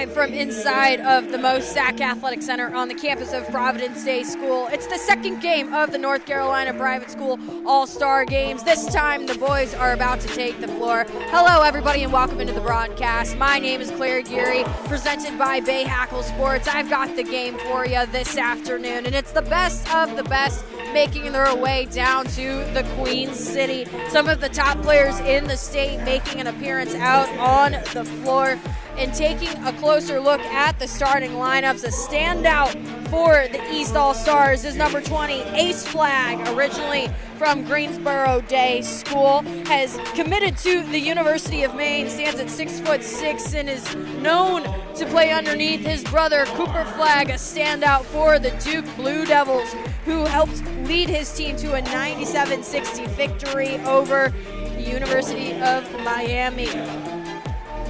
live from inside of the Mo Sack Athletic Center on the campus of Providence Day School. It's the second game of the North Carolina Private School All-Star Games. This time, the boys are about to take the floor. Hello, everybody, and welcome into the broadcast. My name is Claire Geary, presented by Bahakel Sports. I've got the game for you this afternoon, and it's the best of the best making their way down to the Queen City. Some of the top players in the state making an appearance out on the floor. And taking a closer look at the starting lineups, a standout for the East All-Stars is number 20, Ace Flag, originally from Greensboro Day School, has committed to the University of Maine, stands at 6'6", and is known to play underneath his brother, Cooper Flag, a standout for the Duke Blue Devils, who helped lead his team to a 97-60 victory over the University of Miami.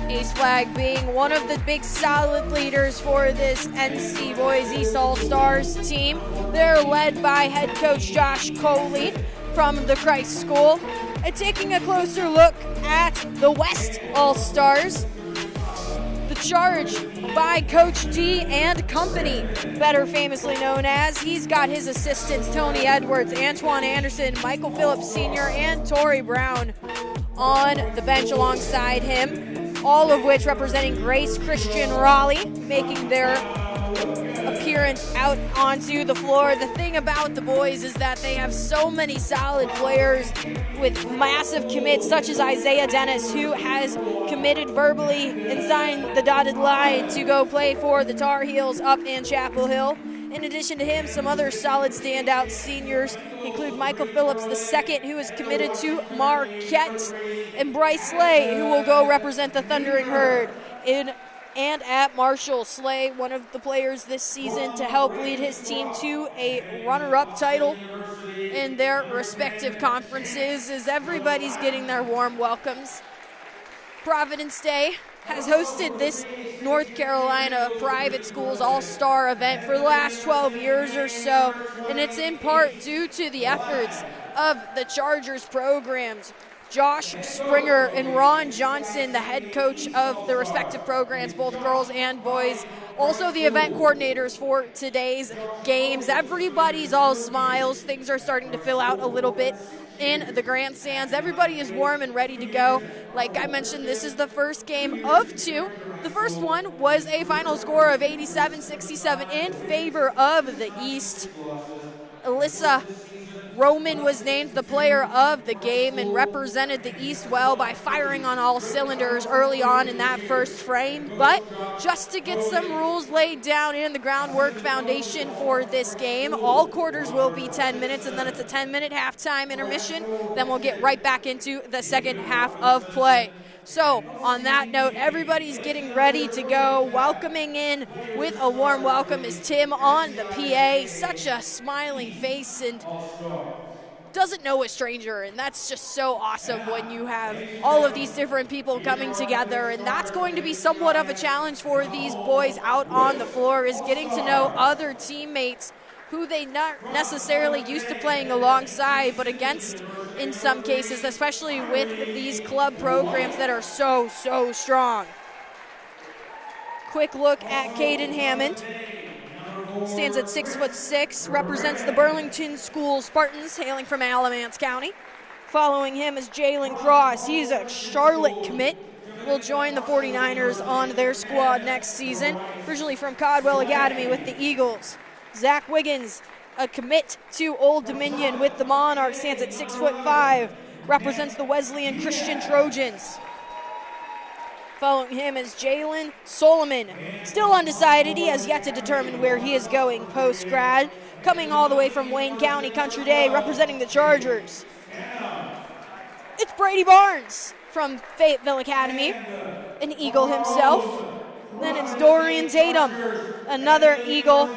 Ace Flag being one of the big solid leaders for this NC Boys East All-Stars team. They're led by head coach Josh Coley from the Christ School. And taking a closer look at the West All-Stars, the charge by Coach D and company, better famously known as. He's got his assistants Tony Edwards, Antoine Anderson, Michael Phillips Sr., and Torrey Brown on the bench alongside him, all of which representing Grace Christian Raleigh, making their appearance out onto the floor. The thing about the boys is that they have so many solid players with massive commits, such as Isaiah Dennis, who has committed verbally and signed the dotted line to go play for the Tar Heels up in Chapel Hill. In addition to him, some other solid standout seniors include Michael Phillips II, who is committed to Marquette, and Bryce Slay, who will go represent the Thundering Herd in and at Marshall. Slay, one of the players this season to help lead his team to a runner-up title in their respective conferences, as everybody's getting their warm welcomes. Providence Day has hosted this North Carolina private schools all-star event for the last 12 years or so, and it's in part due to the efforts of the Chargers programs. Josh Springer and Ron Johnson, the head coach of the respective programs, both girls and boys, also the event coordinators for today's games. Everybody's all smiles. Things are starting to fill out a little bit in the grandstands. Everybody is warm and ready to go. Like I mentioned, this is the first game of two. The first one was a final score of 87-67 in favor of the East. Alyssa Roman was named the player of the game and represented the East well by firing on all cylinders early on in that first frame. But just to get some rules laid down in the groundwork foundation for this game, all quarters will be 10 minutes, and then it's a 10-minute halftime intermission. Then we'll get right back into the second half of play. So, on that note, everybody's getting ready to go. Welcoming in with a warm welcome is Tim on the PA. Such a smiling face and doesn't know a stranger, and that's just so awesome when you have all of these different people coming together, and that's going to be somewhat of a challenge for these boys out on the floor, is getting to know other teammates who they not necessarily used to playing alongside, but against in some cases, especially with these club programs that are so strong. Quick look at Caden Hammond. Stands at 6'6", represents the Burlington School Spartans, hailing from Alamance County. Following him is Jalen Cross. He's a Charlotte commit. Will join the 49ers on their squad next season. Originally from Caldwell Academy with the Eagles. Zach Wiggins, a commit to Old Dominion with the Monarchs, stands at 6'5", represents the Wesleyan Christian Trojans. Following him is Jalen Solomon. Still undecided, he has yet to determine where he is going post-grad. Coming all the way from Wayne County Country Day, representing the Chargers. It's Brady Barnes from Fayetteville Academy, an Eagle himself. Then it's Dorian Tatum, another Eagle,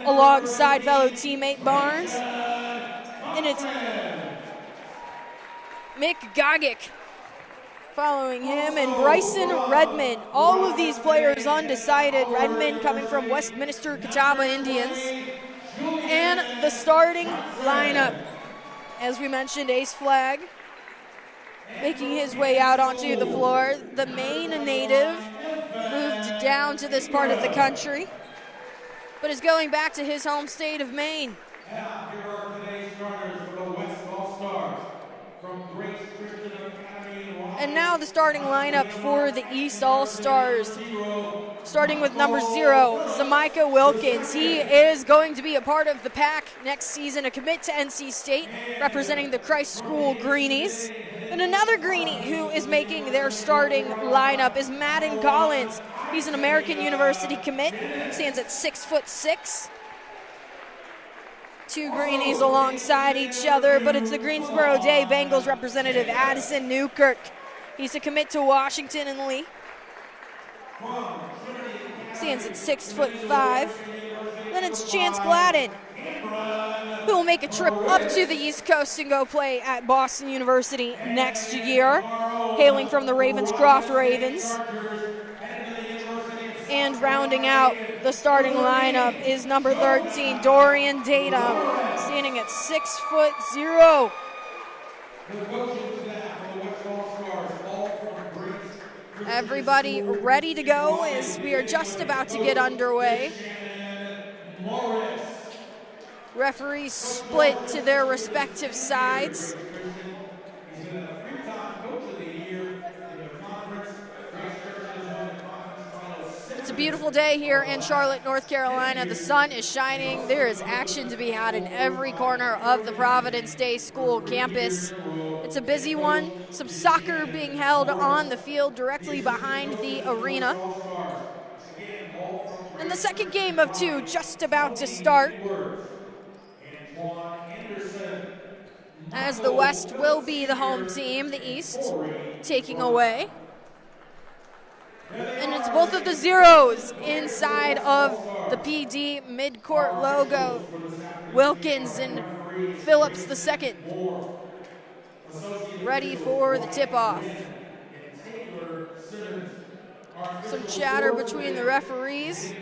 alongside fellow teammate Barnes. And it's Mick Gogic following him, and Bryson Redmond. All of these players undecided. Redmond coming from Westminster Catawba Indians. And the starting lineup, as we mentioned, Ace Flag making his way out onto the floor. The Maine native moved down to this part of the country, but is going back to his home state of Maine. Now, here are today's starters for the West All-Stars. From Grace Christian Academy in Washington. And now the starting lineup for the East All-Stars. Starting with number 0, Zamika Wilkins. He is going to be a part of the pack next season, a commit to NC State, representing the Christ School Greenies. And another Greenie who is making their starting lineup is Madden Collins. He's an American University commit, stands at 6'6". Two Greenies alongside each other, but it's the Greensboro Day Bengals representative, Addison Newkirk. He's a commit to Washington and Lee. Stands at 6'5". Then it's Chance Gladden, who will make a trip up to the East Coast and go play at Boston University next year, hailing from the Ravenscroft Ravens. And rounding out the starting lineup is number 13, Dorian Tatum, standing at 6'0". Everybody ready to go as we are just about to get underway. Referees split to their respective sides. It's a beautiful day here in Charlotte, North Carolina. The sun is shining. There is action to be had in every corner of the Providence Day School campus. It's a busy one. Some soccer being held on the field directly behind the arena. And the second game of 2 just about to start, as the West will be the home team, the East taking away. And it's both of the zeros inside of the PD midcourt logo. Wilkins and Phillips the second, ready for the tip-off. Some chatter between the referees.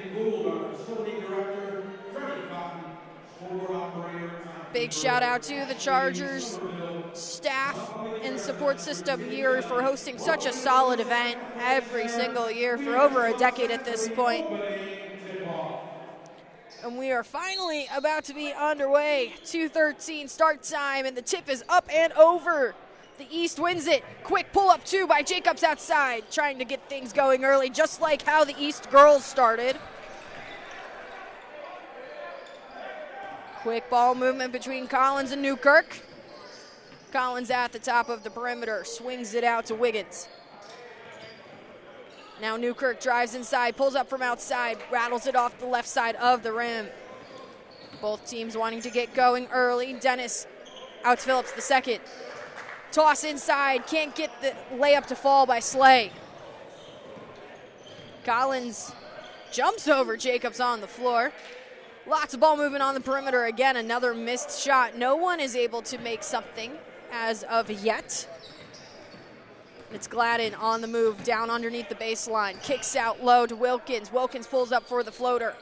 Big shout out to the Chargers staff and support system here for hosting such a solid event every single year for over a decade at this point. And we are finally about to be underway. 2:13 start time, and the tip is up and over. The East wins it. Quick pull-up 2 by Jacobs outside, trying to get things going early, just like how the East girls started. Quick ball movement between Collins and Newkirk. Collins at the top of the perimeter, swings it out to Wiggins. Now Newkirk drives inside, pulls up from outside, rattles it off the left side of the rim. Both teams wanting to get going early. Dennis out to Phillips the second. Toss inside, can't get the layup to fall by Slay. Collins jumps over Jacobs on the floor. Lots of ball movement on the perimeter. Again, another missed shot. No one is able to make something as of yet. It's Gladden on the move, down underneath the baseline. Kicks out low to Wilkins. Wilkins pulls up for the floater.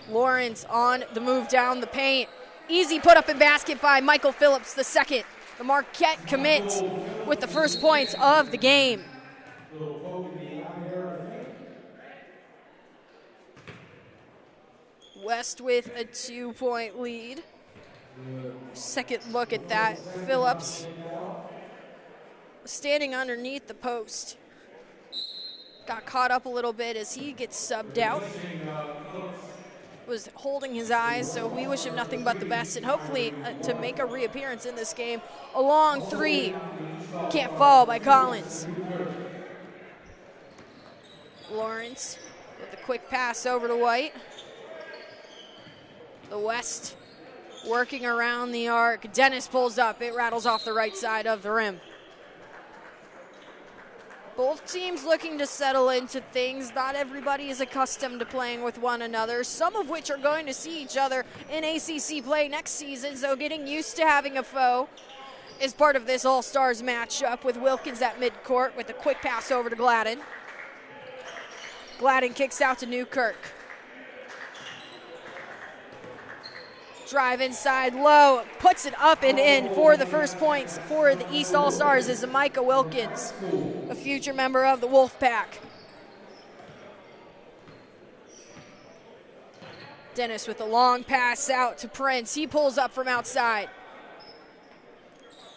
Lawrence on the move down the paint. Easy put up and basket by Michael Phillips the second. The Marquette commit with the first points of the game. West with a 2-point lead. Second look at that. Phillips standing underneath the post. Got caught up a little bit as he gets subbed out. Was holding his eyes, so we wish him nothing but the best, and hopefully to make a reappearance in this game. A long 3. Can't fall by Collins. Lawrence with a quick pass over to White. The West working around the arc. Dennis pulls up. It rattles off the right side of the rim. Both teams looking to settle into things. Not everybody is accustomed to playing with one another, some of which are going to see each other in ACC play next season, so getting used to having a foe is part of this All-Stars matchup, with Wilkins at midcourt with a quick pass over to Gladden. Gladden kicks out to Newkirk. Drive inside low, puts it up and in for the first points for the East All-Stars is Micah Wilkins, a future member of the Wolfpack. Dennis with a long pass out to Prince. He pulls up from outside.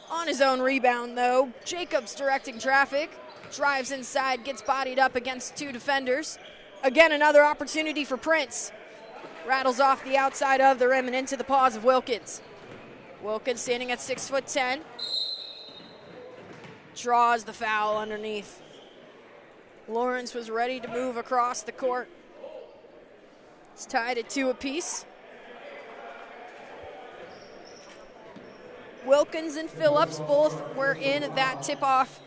On his own rebound, though, Jacobs directing traffic, drives inside, gets bodied up against two defenders. Again, another opportunity for Prince. Rattles off the outside of the rim and into the paws of Wilkins. Wilkins standing at 6'10". Draws the foul underneath. Lawrence was ready to move across the court. It's tied at 2 apiece. Wilkins and Phillips both were in that tip-off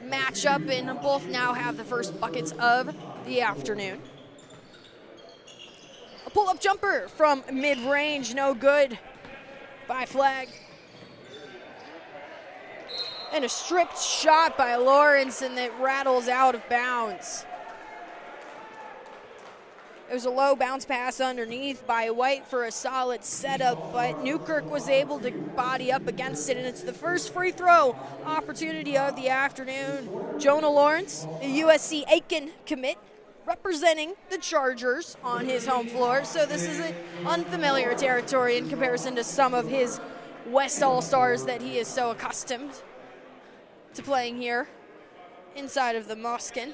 matchup and both now have the first buckets of the afternoon. A pull-up jumper from mid-range, no good by Flagg. And a stripped shot by Lawrence, and it rattles out of bounds. It was a low bounce pass underneath by White for a solid setup, but Newkirk was able to body up against it, and it's the first free throw opportunity of the afternoon. Jonah Lawrence, a USC Aiken commit, representing the Chargers on his home floor, so this is an unfamiliar territory in comparison to some of his West All-Stars that he is so accustomed to playing here inside of the Moskin.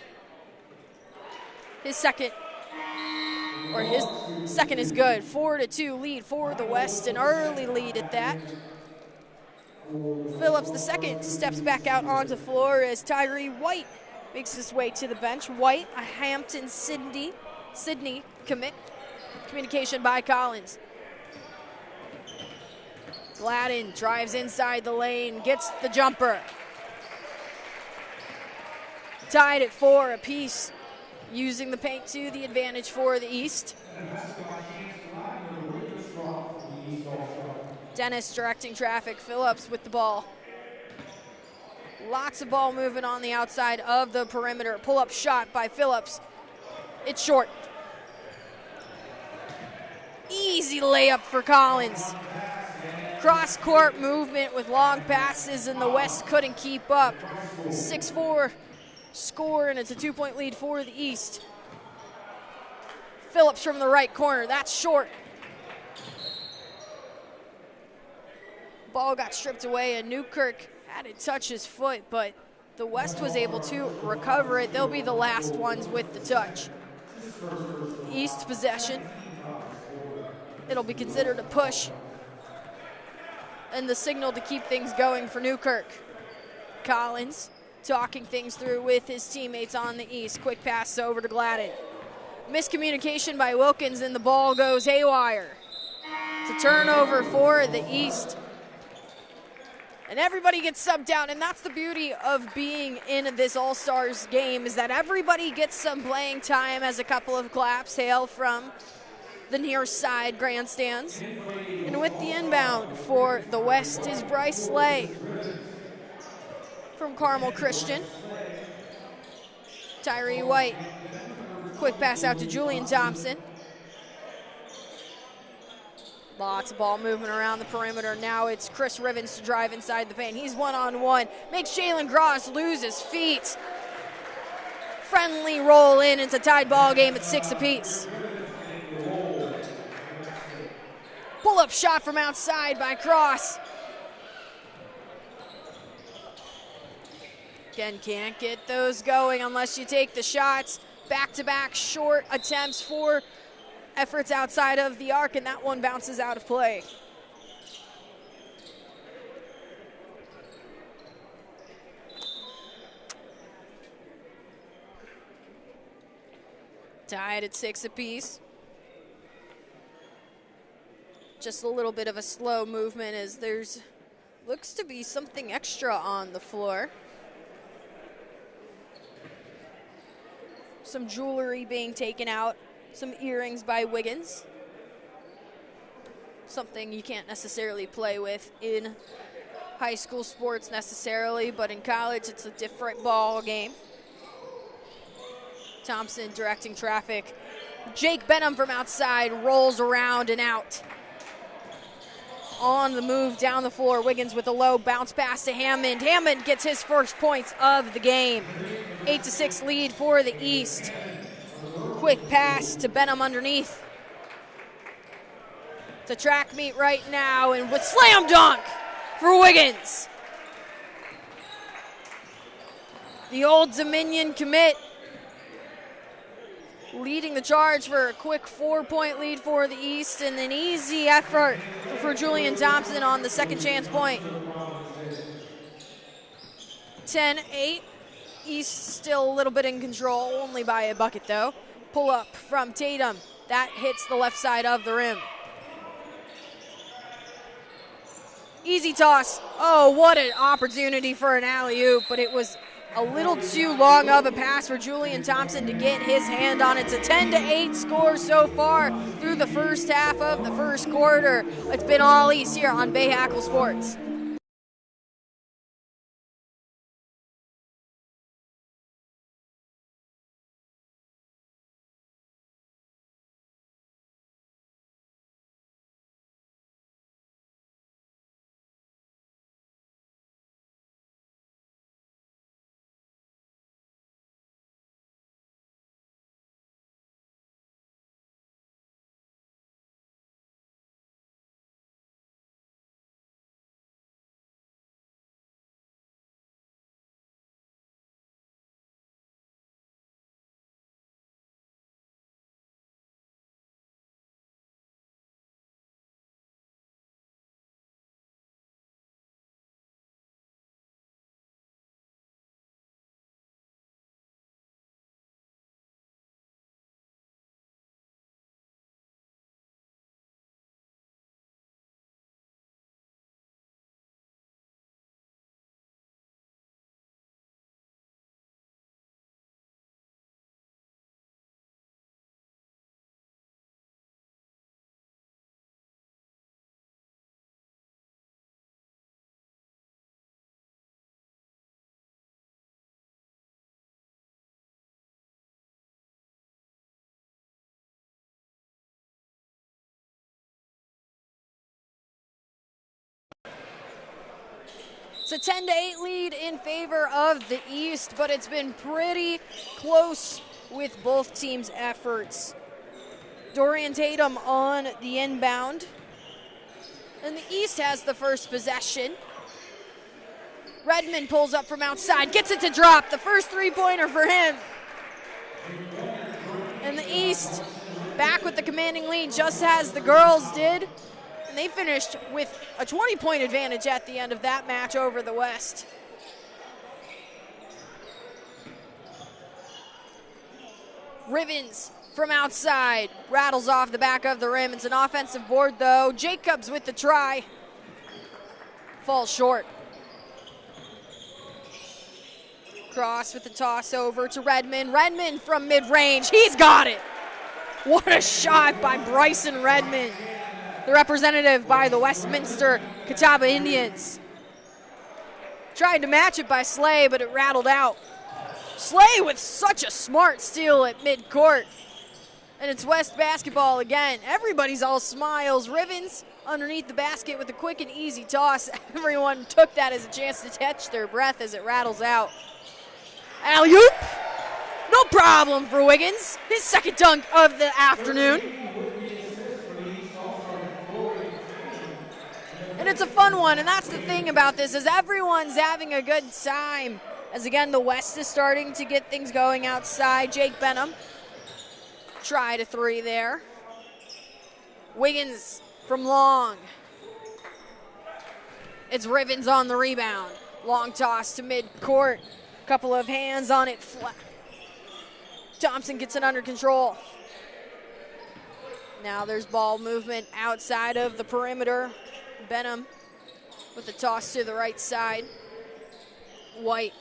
His second is good. 4-2 lead for the West, an early lead at that. Phillips, the second, steps back out onto the floor as Tyree White makes his way to the bench. White, a Hampton Sydney commit. Communication by Collins. Gladden drives inside the lane, gets the jumper. Tied at 4 apiece, using the paint to the advantage for the East. Dennis directing traffic, Phillips with the ball. Lots of ball movement on the outside of the perimeter. Pull-up shot by Phillips. It's short. Easy layup for Collins. Cross-court movement with long passes, and the West couldn't keep up. 6-4 score, and it's a 2-point lead for the East. Phillips from the right corner. That's short. Ball got stripped away, and Newkirk had it touch his foot, but the West was able to recover it. They'll be the last ones with the touch. East possession. It'll be considered a push, and the signal to keep things going for Newkirk. Collins talking things through with his teammates on the East. Quick pass over to Gladden. Miscommunication by Wilkins, and the ball goes haywire. It's a turnover for the East. And everybody gets subbed out, and that's the beauty of being in this All-Stars game, is that everybody gets some playing time as a couple of claps hail from the near side grandstands. And with the inbound for the West is Bryce Slay from Carmel Christian. Tyree White, quick pass out to Julian Thompson. Lots of ball movement around the perimeter. Now it's Chris Rivens to drive inside the paint. He's one-on-one. Makes Jalen Gross lose his feet. Friendly roll in. It's a tied ball game at 6 apiece. Pull-up shot from outside by Cross. Again, can't get those going unless you take the shots. Back-to-back short attempts for efforts outside of the arc, and that one bounces out of play. Tied at 6 apiece. Just a little bit of a slow movement as there's looks to be something extra on the floor. Some jewelry being taken out. Some earrings by Wiggins. Something you can't necessarily play with in high school sports necessarily, but in college it's a different ball game. Thompson directing traffic. Jake Benham from outside rolls around and out. on the move down the floor. Wiggins with a low bounce pass to Hammond. Hammond gets his first points of the game. 8-6 lead for the East. Quick pass to Benham underneath. It's a track meet right now, and with slam dunk for Wiggins. The Old Dominion commit leading the charge for a quick 4-point lead for the East, and an easy effort for Julian Thompson on the second chance point. 10-8. East still a little bit in control, only by a bucket though. Pull up from Tatum. That hits the left side of the rim. Easy toss. Oh, what an opportunity for an alley-oop, but it was a little too long of a pass for Julian Thompson to get his hand on it. It's a 10-8 score so far through the first half of the first quarter. It's been all East here on Bahakel Sports. It's a 10-8 lead in favor of the East, but it's been pretty close with both teams' efforts. Dorian Tatum on the inbound, and the East has the first possession. Redmond pulls up from outside, gets it to drop. The first three-pointer for him. And the East back with the commanding lead, just as the girls did. And they finished with a 20-point advantage at the end of that match over the West. Rivens from outside, rattles off the back of the rim. It's an offensive board though. Jacobs with the try. Falls short. Cross with the toss over to Redmond. Redmond from mid-range, he's got it. What a shot by Bryson Redmond, the representative by the Westminster Catawba Indians. Tried to match it by Slay, but it rattled out. Slay with such a smart steal at midcourt. And it's West basketball again. Everybody's all smiles. Rivens underneath the basket with a quick and easy toss. Everyone took that as a chance to catch their breath as it rattles out. Alley-oop! No problem for Wiggins. His second dunk of the afternoon. And it's a fun one, and that's the thing about this, is everyone's having a good time. As again, the West is starting to get things going outside. Jake Benham tried a three there. Wiggins from long. It's Rivens on the rebound. Long toss to midcourt. Couple of hands on it. Thompson gets it under control. Now there's ball movement outside of the perimeter. Benham with the toss to the right side. White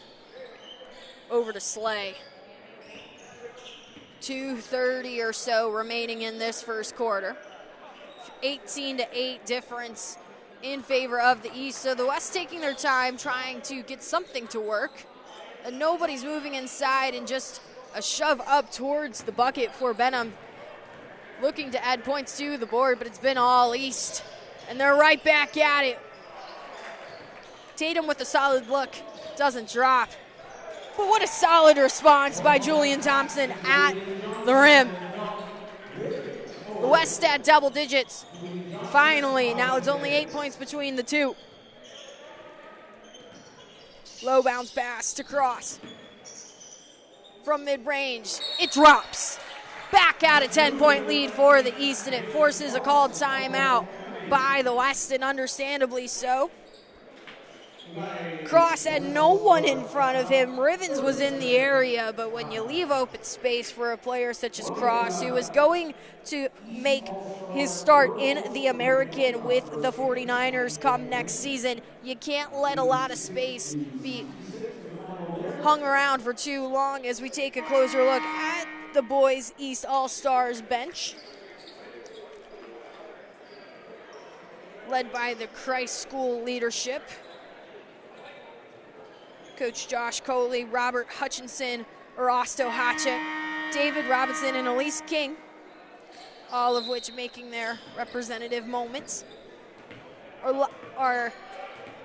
over to Slay. 2:30 or so remaining in this first quarter. 18-8 difference in favor of the East. So the West taking their time trying to get something to work. And nobody's moving inside, and just a shove up towards the bucket for Benham. Looking to add points to the board, but it's been all East And they're right back at it. Tatum with a solid look, doesn't drop. But what a solid response by Julian Thompson at the rim. The West at double digits. Finally, now it's only 8 points between the two. Low bounce pass to Cross. From mid-range, it drops. Back at a 10-point lead for the East, and it forces a called timeout by the West, and understandably so. Cross had no one in front of him. Rivens was in the area, but when you leave open space for a player such as Cross, who is going to make his start in the American with the 49ers come next season, you can't let a lot of space be hung around for too long as we take a closer look at the boys East All-Stars bench. Led by the Christ School leadership. Coach Josh Coley, Robert Hutchinson, Erasto Hatchett, David Robinson, and Elise King, all of which making their representative moments. Are,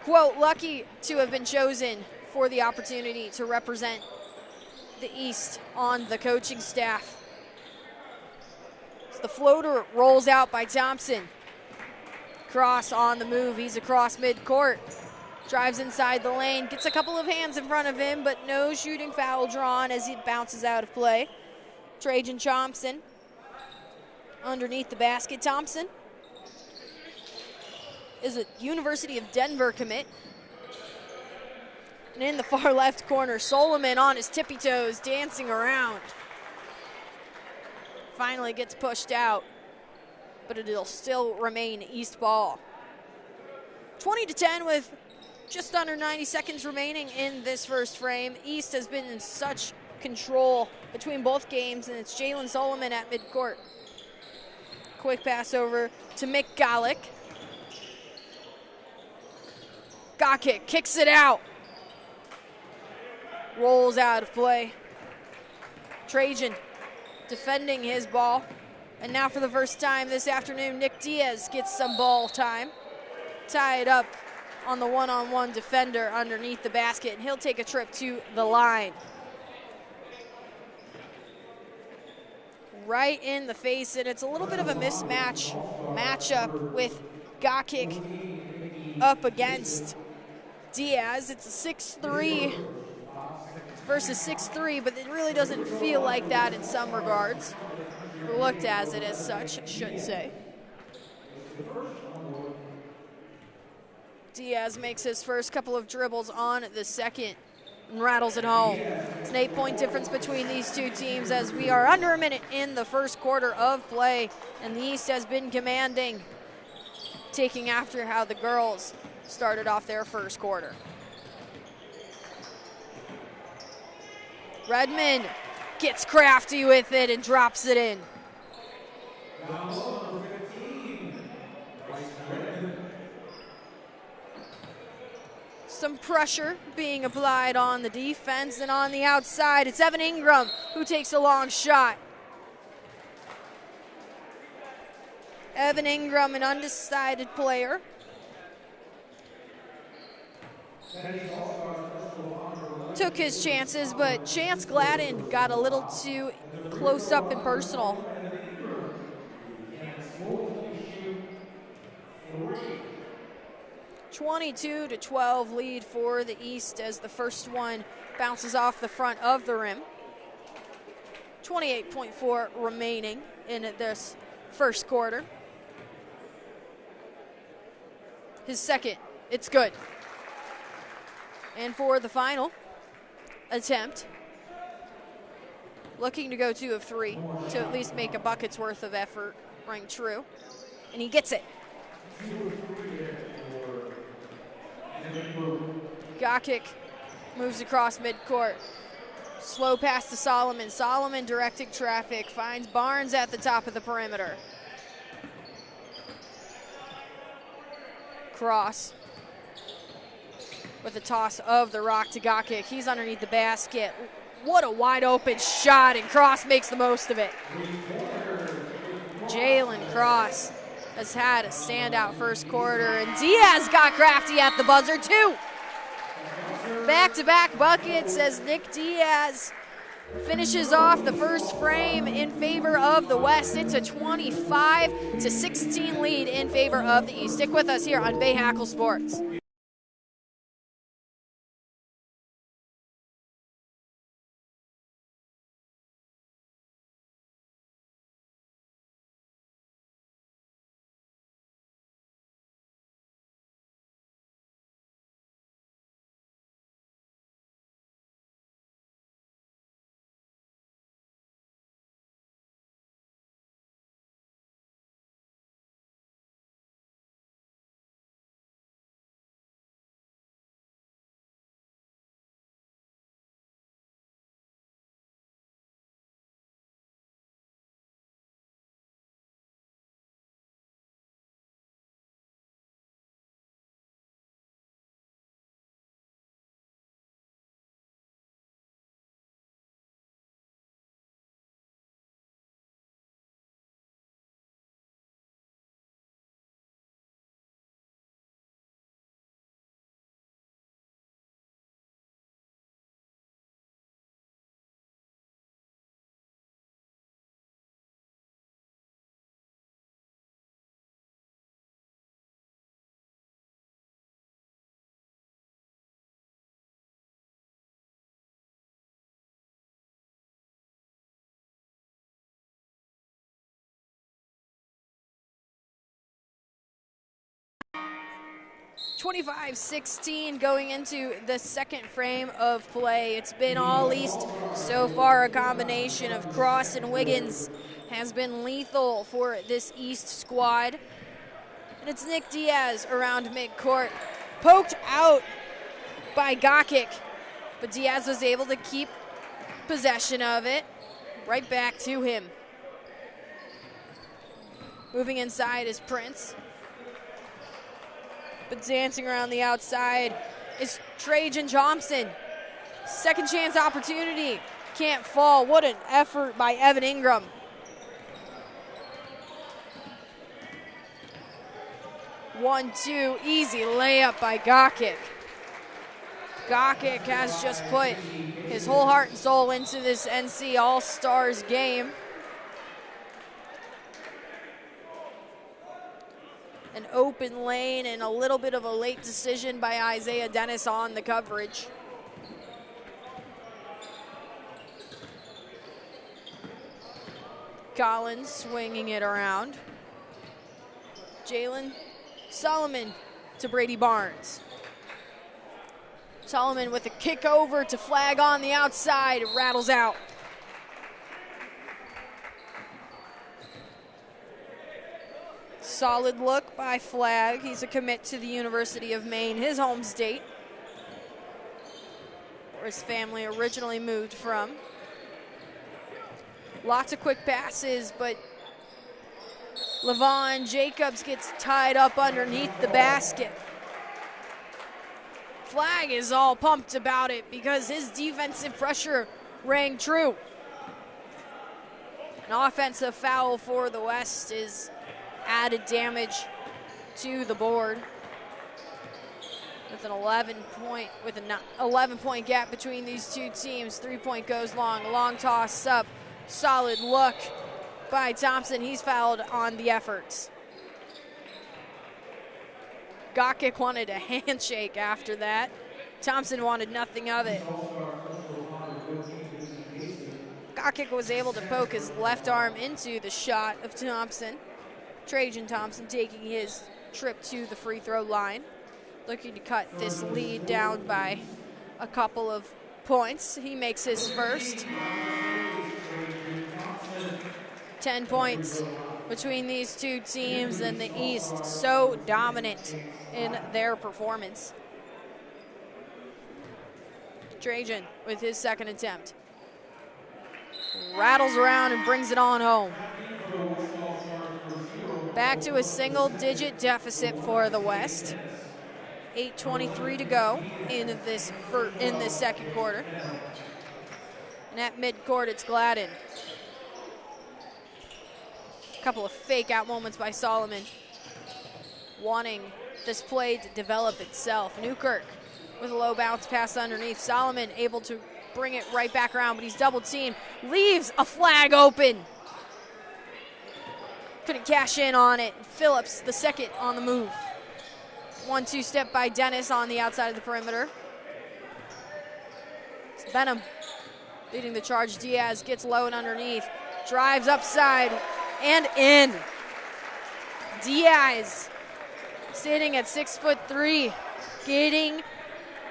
quote, lucky to have been chosen for the opportunity to represent the East on the coaching staff. So the floater rolls out by Thompson. Cross on the move, he's across midcourt. Drives inside the lane, gets a couple of hands in front of him, but no shooting foul drawn as he bounces out of play. Trajan Thompson underneath the basket. Thompson is a University of Denver commit. And in the far left corner, Solomon on his tippy toes, dancing around. Finally gets pushed out, but it'll still remain East ball. 20-10 with just under 90 seconds remaining in this first frame. East has been in such control between both games, and it's Jalen Solomon at midcourt. Quick pass over to Mick Golick. Gawkick kicks it out. Rolls out of play. Trajan defending his ball. And now for the first time this afternoon, Nick Diaz gets some ball time. Tied up on the one-on-one defender underneath the basket, and he'll take a trip to the line. Right in the face, and it's a little bit of a matchup with Gawkick up against Diaz. It's a 6'3" versus 6'3", but it really doesn't feel like that in some regards. Looked as it as such, I should say. Diaz makes his first couple of dribbles on the second and rattles it home. It's an 8-point difference between these two teams as we are under a minute in the first quarter of play, and the East has been commanding, taking after how the girls started off their first quarter. Redmond gets crafty with it and drops it in. Some pressure being applied on the defense, and on the outside, it's Evan Ingram who takes a long shot. Evan Ingram, an undecided player. Took his chances, but Chance Gladden got a little too close up and personal. (22-12) lead for the East as the first one bounces off the front of the rim. 28.4 remaining in this first quarter. His second, it's good. And for the final attempt, looking to go 2 of 3 to at least make a bucket's worth of effort ring true. And he gets it. Gawkick moves across midcourt. Slow pass to Solomon. Solomon directing traffic. Finds Barnes at the top of the perimeter. Cross with a toss of the rock to Gawkick. He's underneath the basket. What a wide open shot, and Cross makes the most of it. Jalen Cross has had a standout first quarter, and Diaz got crafty at the buzzer too. Back-to-back buckets as Nick Diaz finishes off the first frame in favor of the West. It's a 25-16 lead in favor of the East. Stick with us here on Bahakel Sports. (25-16) going into the second frame of play. It's been all East so far. A combination of Cross and Wiggins has been lethal for this East squad. And it's Nick Diaz around midcourt, poked out by Bahakel, but Diaz was able to keep possession of it. Right back to him. Moving inside is Prince. But dancing around the outside is Trajan Thompson. Second chance opportunity. Can't fall. What an effort by Evan Ingram. One-two, easy layup by Bahakel. Bahakel has just put his whole heart and soul into this NC All-Stars game. An open lane and a little bit of a late decision by Isaiah Dennis on the coverage. Collins swinging it around. Jalen Solomon to Brady Barnes. Solomon with a kick over to Flag on the outside, rattles out. Solid look by Flag. He's a commit to the University of Maine, his home state, where his family originally moved from. Lots of quick passes, but Levon Jacobs gets tied up underneath the basket. Flag is all pumped about it because his defensive pressure rang true. An offensive foul for the West is added damage to the board with an 11-point gap between these two teams. 3-point goes long, long toss up, solid look by Thompson. He's fouled on the efforts. Bahakel wanted a handshake after that. Thompson wanted nothing of it. Bahakel was able to poke his left arm into the shot of Thompson. Trajan Thompson taking his trip to the free throw line, looking to cut this lead down by a couple of points. He makes his first. 10 points between these two teams, and the East so dominant in their performance. Trajan with his second attempt. Rattles around and brings it on home. Back to a single-digit deficit for the West. 8:23 to go in this second quarter. And at midcourt, it's Gladden. A couple of fake-out moments by Solomon. wanting this play to develop itself. Newkirk with a low bounce pass underneath. Solomon able to bring it right back around, but he's double teamed. Leaves a flag open. Couldn't cash in on it. Phillips, the second on the move. 1-2 step by Dennis on the outside of the perimeter. It's Benham leading the charge. Diaz gets low and underneath. Drives upside and in. Diaz sitting at 6'3", getting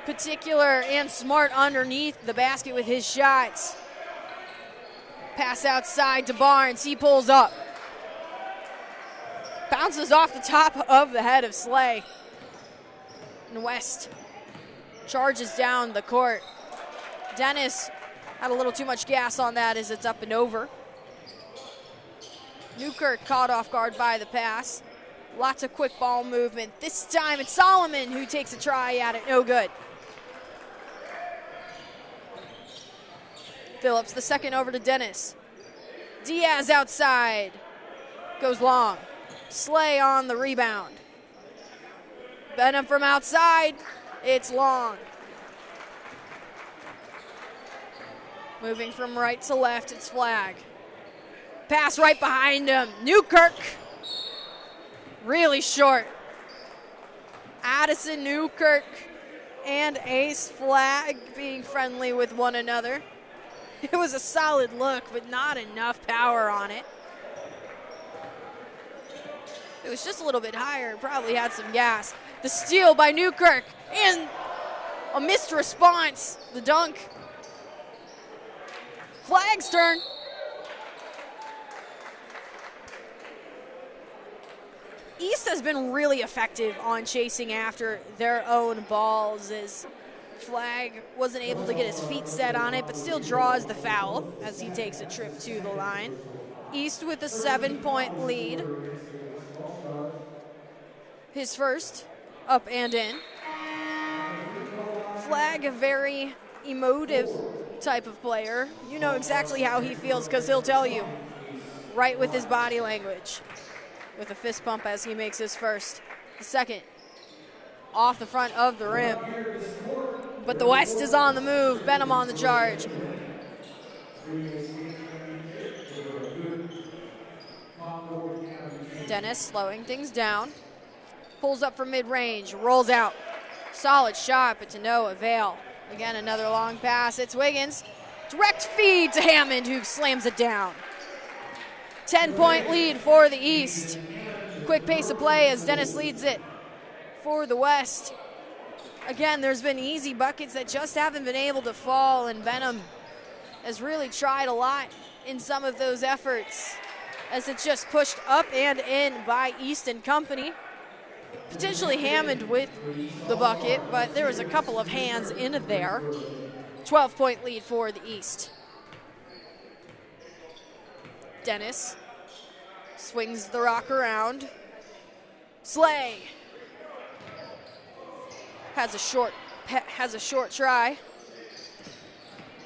particular and smart underneath the basket with his shots. Pass outside to Barnes. He pulls up. Bounces off the top of the head of Slay. And West charges down the court. Dennis had a little too much gas on that as it's up and over. Newkirk caught off guard by the pass. Lots of quick ball movement. This time it's Solomon who takes a try at it. No good. Phillips, the second over to Dennis. Diaz outside. Goes long. Slay on the rebound. Benham from outside. It's long. Moving from right to left, it's Flag. Pass right behind him. Newkirk. Really short. Addison, Newkirk, and Ace Flag being friendly with one another. It was a solid look, but not enough power on it. It was just a little bit higher, probably had some gas. The steal by Newkirk, and a missed response. The dunk. Flag's turn. East has been really effective on chasing after their own balls as Flag wasn't able to get his feet set on it, but still draws the foul as he takes a trip to the line. East with a 7-point lead. His first, up and in. Flag, a very emotive type of player. You know exactly how he feels because he'll tell you right with his body language. With a fist pump as he makes his first. The second, off the front of the rim. But the West is on the move. Benham on the charge. Dennis slowing things down. Pulls up from mid-range, rolls out. Solid shot, but to no avail. Again, another long pass. It's Wiggins. Direct feed to Hammond, who slams it down. 10-point lead for the East. Quick pace of play as Dennis leads it for the West. Again, there's been easy buckets that just haven't been able to fall, and Benham has really tried a lot in some of those efforts as it's just pushed up and in by East and company. Potentially Hammond with the bucket, but there was a couple of hands in there. 12-point lead for the East. Dennis swings the rock around. Slay has a short try.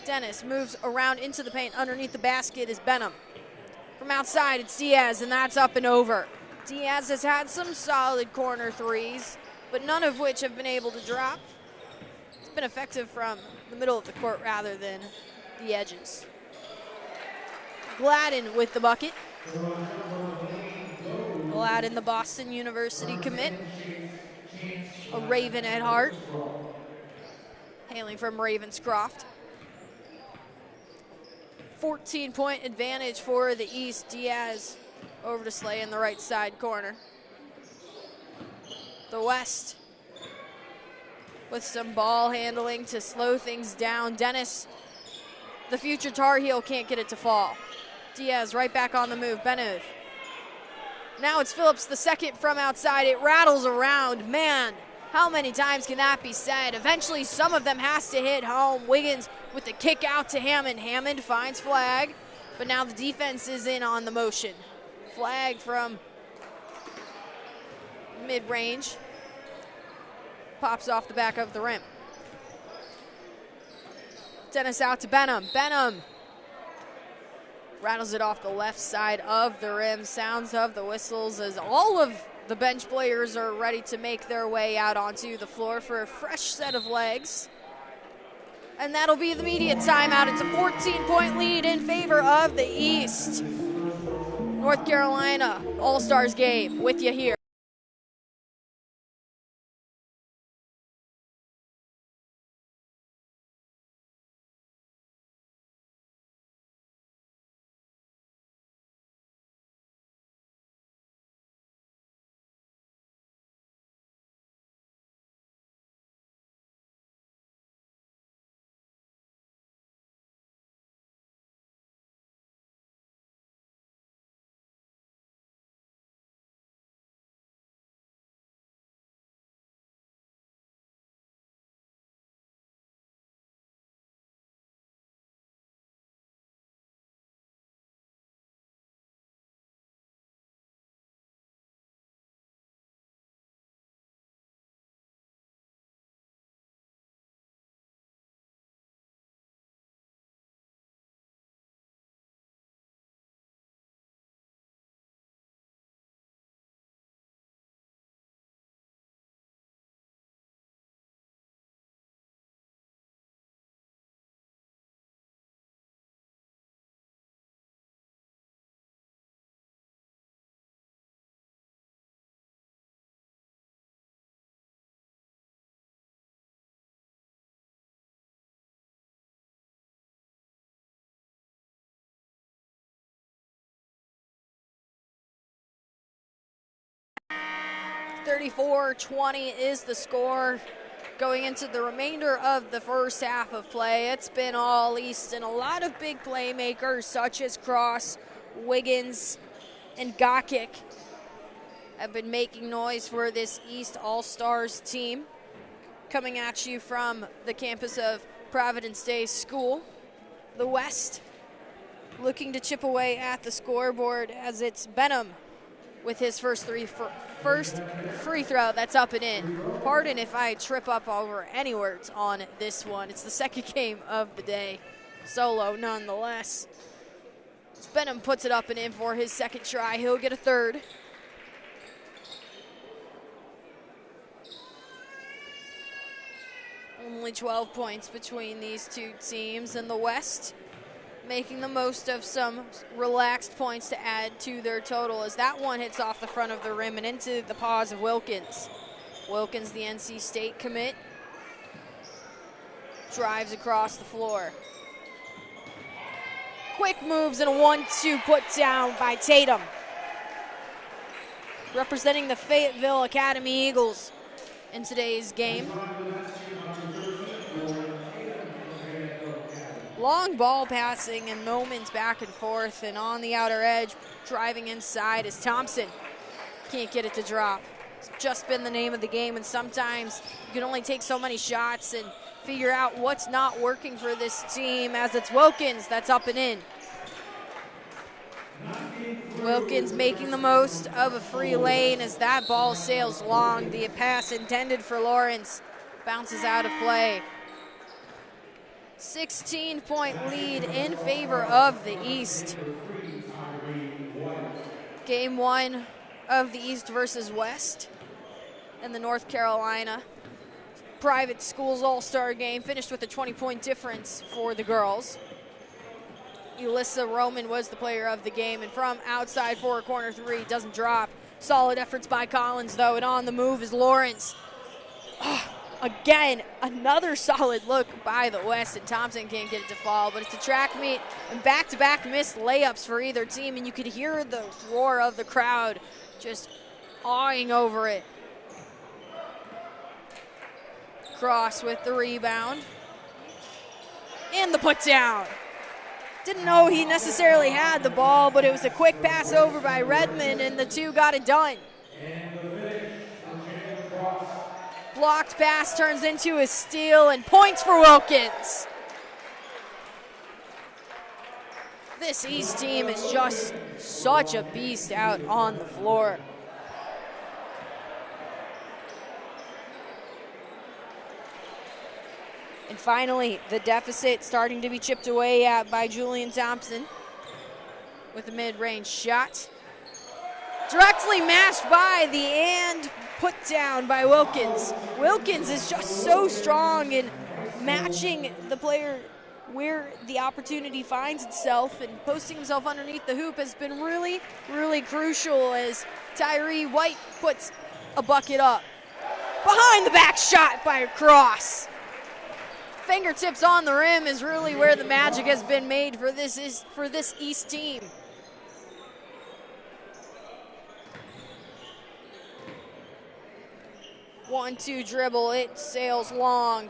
Dennis moves around into the paint. Underneath the basket is Benham. From outside, it's Diaz, and that's up and over. Diaz has had some solid corner threes, but none of which have been able to drop. It's been effective from the middle of the court rather than the edges. Gladden with the bucket. Gladden, the Boston University commit. A Raven at heart. Hailing from Ravenscroft. 14-point advantage for the East. Diaz over to Slay in the right side corner. The West with some ball handling to slow things down. Dennis, the future Tar Heel, can't get it to fall. Diaz right back on the move. Benham. Now it's Phillips, the second from outside. It rattles around. Man, how many times can that be said? Eventually, some of them has to hit home. Wiggins with the kick out to Hammond. Hammond finds Flag, but now the defense is in on the motion. Flag from mid-range. Pops off the back of the rim. Dennis out to Benham. Benham rattles it off the left side of the rim. Sounds of the whistles as all of The bench players are ready to make their way out onto the floor for a fresh set of legs. And that'll be the immediate timeout. It's a 14-point lead in favor of the East. North Carolina All-Stars game with you here. (34-20) is the score going into the remainder of the first half of play. It's been all East and a lot of big playmakers such as Cross, Wiggins, and Gokik have been making noise for this East All-Stars team. Coming at you from the campus of Providence Day School. The West looking to chip away at the scoreboard as it's Benham with his first free throw that's up and in. Pardon if I trip up over any words on this one. It's the second game of the day. Solo nonetheless. Benham puts it up and in for his second try. He'll get a third. Only 12 points between these two teams, and the West making the most of some relaxed points to add to their total as that one hits off the front of the rim and into the paws of Wilkins. Wilkins, the NC State commit, drives across the floor. Quick moves and a 1-2 put down by Tatum. Representing the Fayetteville Academy Eagles in today's game. Long ball passing and moments back and forth, and on the outer edge, driving inside is Thompson. Can't get it to drop. It's just been the name of the game, and sometimes you can only take so many shots and figure out what's not working for this team, as it's Wilkins that's up and in. Wilkins making the most of a free lane as that ball sails long. The pass intended for Lawrence bounces out of play. 16-point lead in favor of the East. Game one of the East versus West and the North Carolina Private Schools All-Star game finished with a 20-point difference for the girls. Elissa Roman was the player of the game, and from outside for a corner three, doesn't drop. Solid efforts by Collins, though, and on the move is Lawrence. Again, another solid look by the West, and Thompson can't get it to fall, but it's a track meet and back-to-back missed layups for either team, and you could hear the roar of the crowd just awing over it. Cross with the rebound. And the put down. Didn't know he necessarily had the ball, but it was a quick pass over by Redmond, and the two got it done. Blocked pass turns into a steal, and points for Wilkins. This East team is just such a beast out on the floor. And finally, the deficit starting to be chipped away at by Julian Thompson with a mid-range shot. Directly matched by the and put down by Wilkins. Wilkins is just so strong in matching the player where the opportunity finds itself, and posting himself underneath the hoop has been really, really crucial as Tyree White puts a bucket up. Behind the back shot by Cross. Fingertips on the rim is really where the magic has been made for this East team. One-two dribble, it sails long.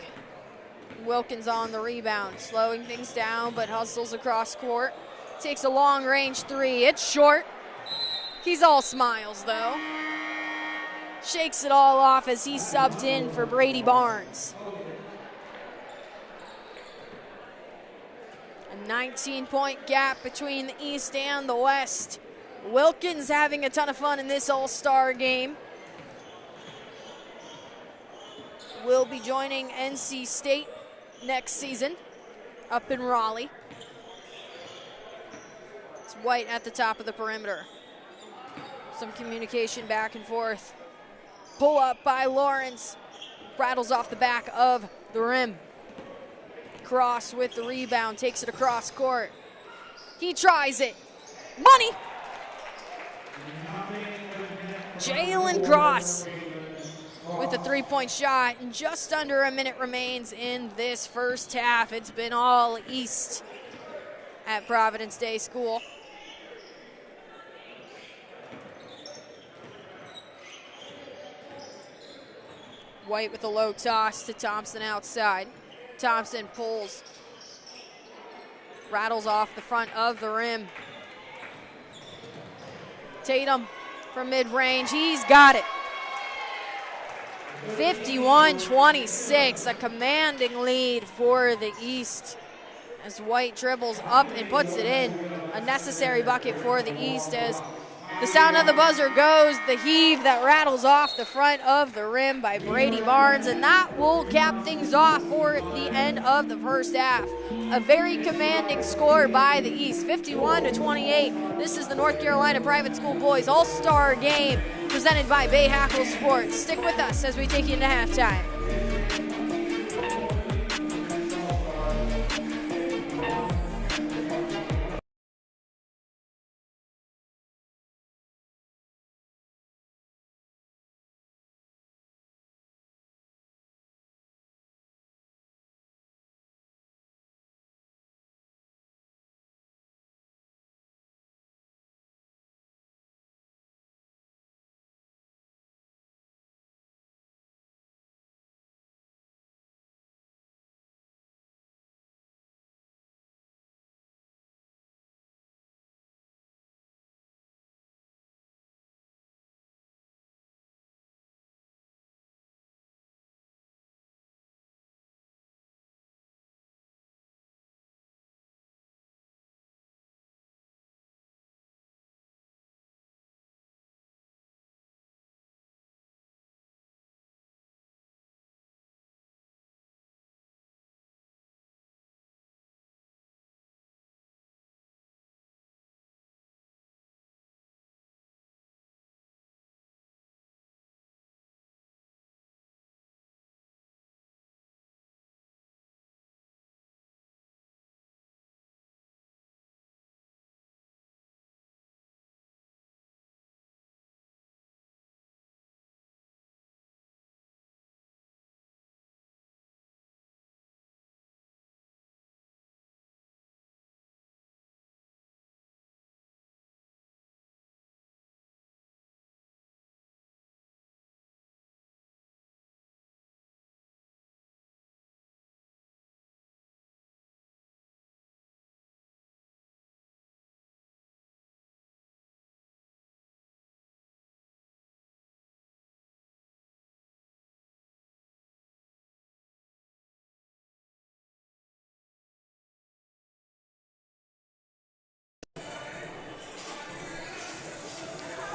Wilkins on the rebound, slowing things down, but hustles across court. Takes a long-range three, it's short. He's all smiles, though. Shakes it all off as he subbed in for Brady Barnes. A 19-point gap between the East and the West. Wilkins having a ton of fun in this All-Star game. Will be joining NC State next season up in Raleigh. It's White at the top of the perimeter. Some communication back and forth. Pull up by Lawrence. Rattles off the back of the rim. Cross with the rebound, takes it across court. He tries it. Money! Jalen Cross with a three-point shot, and just under a minute remains in this first half. It's been all East at Providence Day School. White with a low toss to Thompson outside. Thompson pulls, rattles off the front of the rim. Tatum from mid-range, he's got it. 51-26, a commanding lead for the East as White dribbles up and puts it in. A necessary bucket for the East as the sound of the buzzer goes, the heave that rattles off the front of the rim by Brady Barnes, and that will cap things off for the end of the first half. A very commanding score by the East, 51-28. This is the North Carolina Private School Boys All-Star Game presented by Bahakel Sports. Stick with us as we take you into halftime.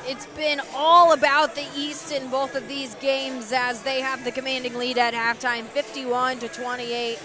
It's been all about the East in both of these games as they have the commanding lead at halftime, 51-28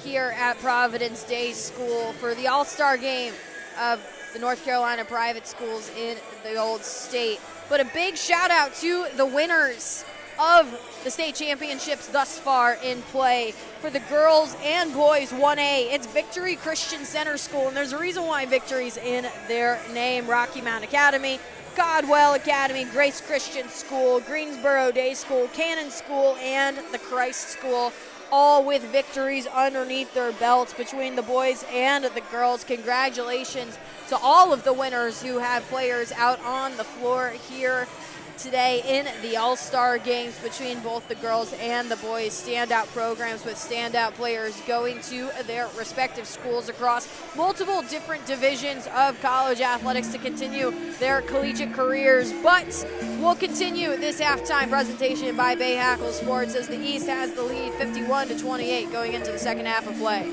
here at Providence Day School for the All-Star Game of the North Carolina Private Schools in the Old State. But a big shout out to the winners of the state championships thus far in play. For the girls and boys 1A, it's Victory Christian Center School, and there's a reason why Victory's in their name. Rocky Mount Academy, Godwell Academy, Grace Christian School, Greensboro Day School, Cannon School, and the Christ School, all with victories underneath their belts between the boys and the girls. Congratulations to all of the winners who have players out on the floor here today in the All-Star games between both the girls and the boys. Standout programs with standout players going to their respective schools across multiple different divisions of college athletics to continue their collegiate careers. But we'll continue this halftime presentation by Bahakel Sports as the East has the lead 51-28 going into the second half of play.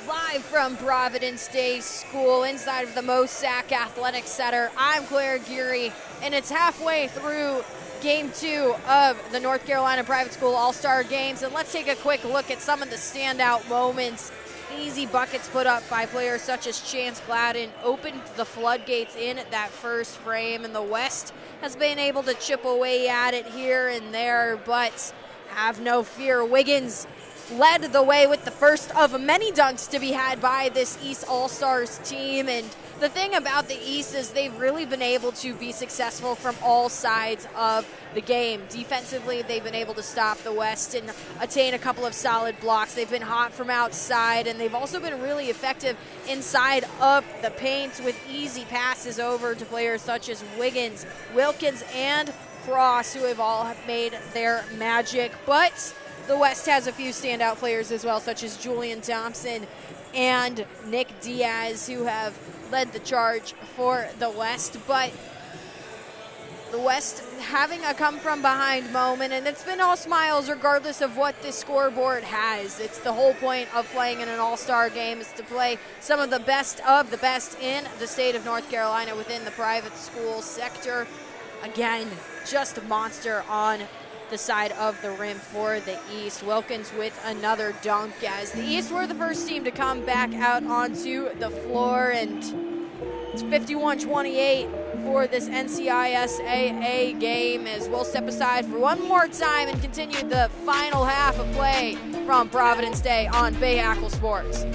Live from Providence Day School inside of the Mosack Athletic Center, I'm Claire Geary, and it's halfway through Game 2 of the North Carolina Private School All-Star Games, and let's take a quick look at some of the standout moments. Easy buckets put up by players such as Chance Gladden opened the floodgates in that first frame, and the West has been able to chip away at it here and there, but have no fear. Wiggins led the way with the first of many dunks to be had by this East All-Stars team. And the thing about the East is they've really been able to be successful from all sides of the game. Defensively, they've been able to stop the West and attain a couple of solid blocks. They've been hot from outside, and they've also been really effective inside of the paint with easy passes over to players such as Wiggins, Wilkins, and Cross, who have all made their magic. But the West has a few standout players as well, such as Julian Thompson and Nick Diaz, who have led the charge for the West. But the West having a come-from-behind moment, and it's been all smiles regardless of what this scoreboard has. It's the whole point of playing in an all-star game is to play some of the best in the state of North Carolina within the private school sector. Again, just a monster on the side of the rim for the East. Wilkins with another dunk as the East were the first team to come back out onto the floor, and it's 51-28 for this NCISAA game as we'll step aside for one more time and continue the final half of play from Providence Day on Bahakel Sports.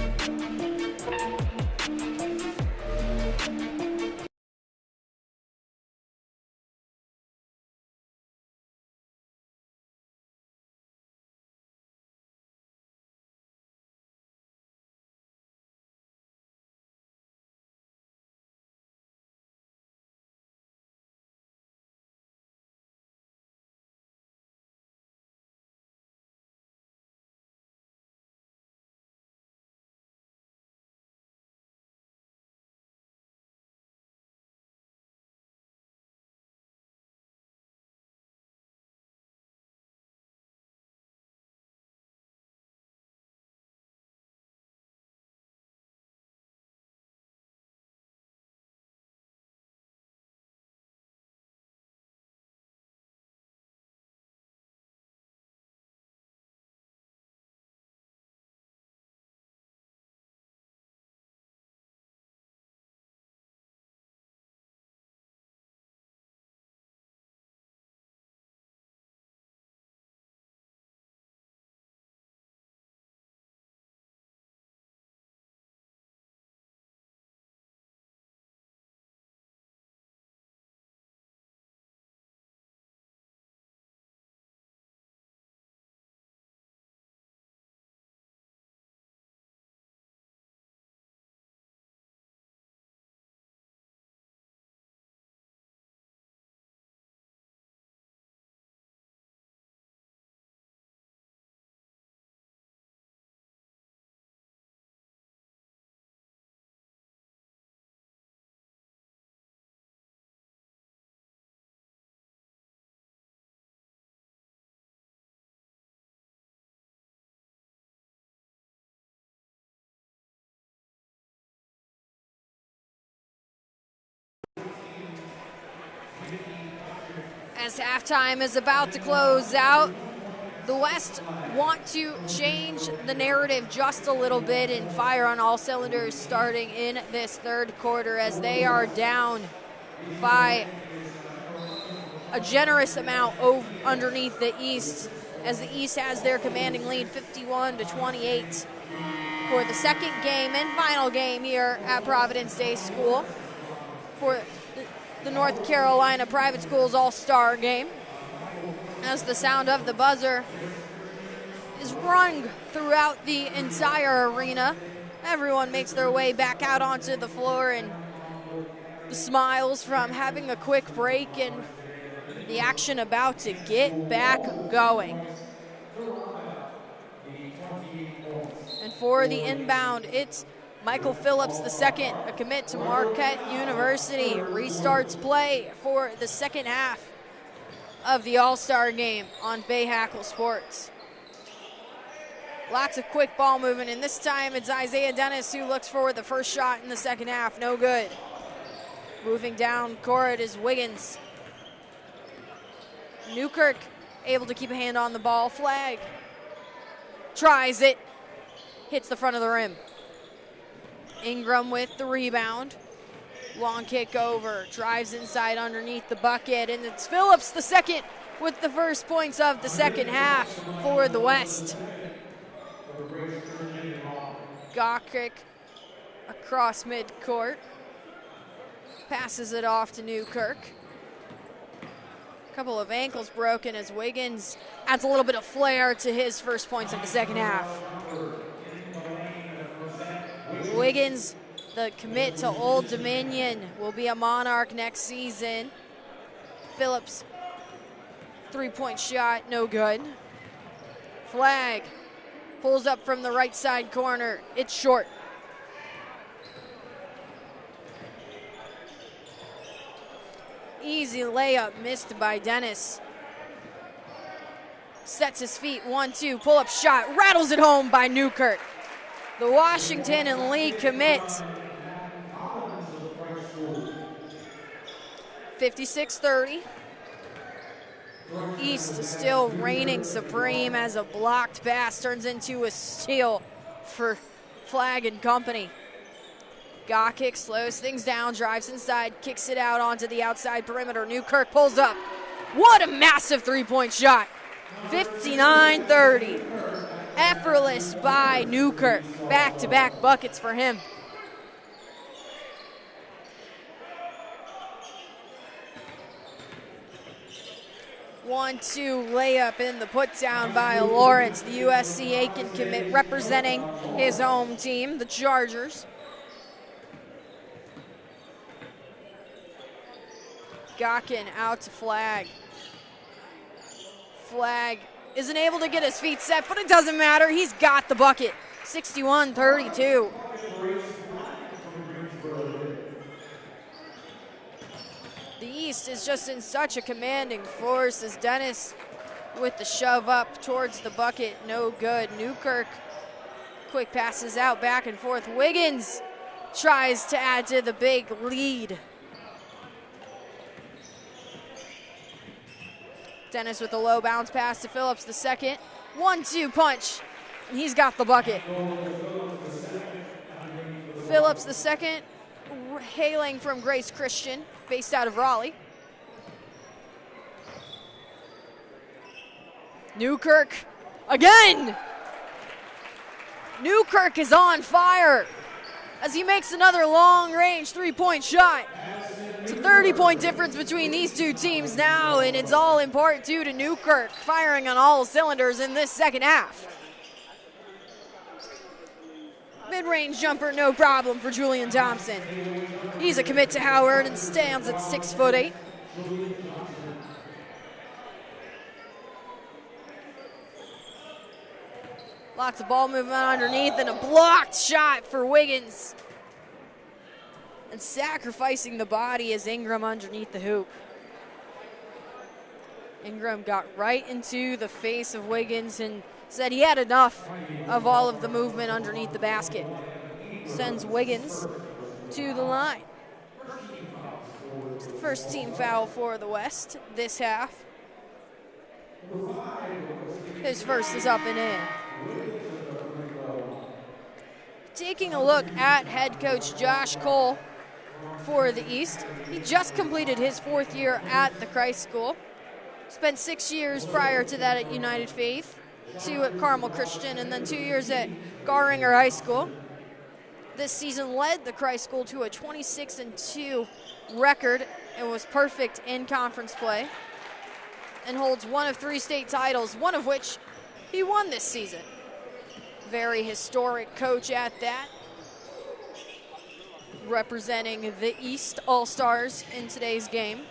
As halftime is about to close out, the West want to change the narrative just a little bit and fire on all cylinders starting in this third quarter as they are down by a generous amount underneath the East, as the East has their commanding lead 51-28 for the second game and final game here at Providence Day School for the North Carolina Private Schools All-Star Game. As the sound of the buzzer is rung throughout the entire arena, everyone makes their way back out onto the floor, and the smiles from having a quick break and the action about to get back going. And for the inbound, it's Michael Phillips II, a commit to Marquette University, restarts play for the second half of the All-Star Game on Bahakel Sports. Lots of quick ball movement, and this time it's Isaiah Dennis who looks for the first shot in the second half. No good. Moving down court is Wiggins. Newkirk able to keep a hand on the ball. Flag. Tries it. Hits the front of the rim. Ingram with the rebound. Long kick over. Drives inside underneath the bucket, and it's Phillips II with the first points of the second half for the West. Gawkick across midcourt. Passes it off to Newkirk. A couple of ankles broken as Wiggins adds a little bit of flair to his first points of the second half. Wiggins, the commit to Old Dominion, will be a Monarch next season. Phillips, three-point shot, no good. Flag, pulls up from the right side corner. It's short. Easy layup missed by Dennis. Sets his feet, 1-2, pull-up shot, rattles it home by Newkirk. The Washington and Lee commit. 56-30. East still reigning supreme as a blocked pass turns into a steal for Flag and company. Gawkick slows things down, drives inside, kicks it out onto the outside perimeter. Newkirk pulls up. What a massive three-point shot. 59-30. Effortless by Newkirk. Back-to-back buckets for him. One-two layup in the put down by Lawrence, the USC Aiken commit representing his home team, the Chargers. Gawkin out to Flag. Flag isn't able to get his feet set, but it doesn't matter. He's got the bucket. 61-32. The East is just in such a commanding force as Dennis with the shove up towards the bucket. No good. Newkirk quick passes out back and forth. Wiggins tries to add to the big lead. Dennis with a low bounce pass to Phillips II. 1-2 punch, and he's got the bucket. Phillips II, hailing from Grace Christian, based out of Raleigh. Newkirk again. Newkirk is on fire as he makes another long-range three-point shot. It's a 30-point difference between these two teams now, and it's all in part due to Newkirk firing on all cylinders in this second half. Mid-range jumper, no problem for Julian Thompson. He's a commit to Howard and stands at 6'8". Lots of ball movement underneath and a blocked shot for Wiggins. And sacrificing the body is Ingram underneath the hoop. Ingram got right into the face of Wiggins and said he had enough of all of the movement underneath the basket. Sends Wiggins to the line. It's the first team foul for the West this half. His first is up and in. Taking a look at head coach Josh Cole for the East. He just completed his 4th year at the Christ School. Spent 6 years prior to that at United Faith, 2 at Carmel Christian, and then 2 years at Garinger High School. This season led the Christ School to a 26-2 record and was perfect in conference play, and holds one of 3 state titles, one of which he won this season. Very historic coach at that, representing the East All-Stars in today's game.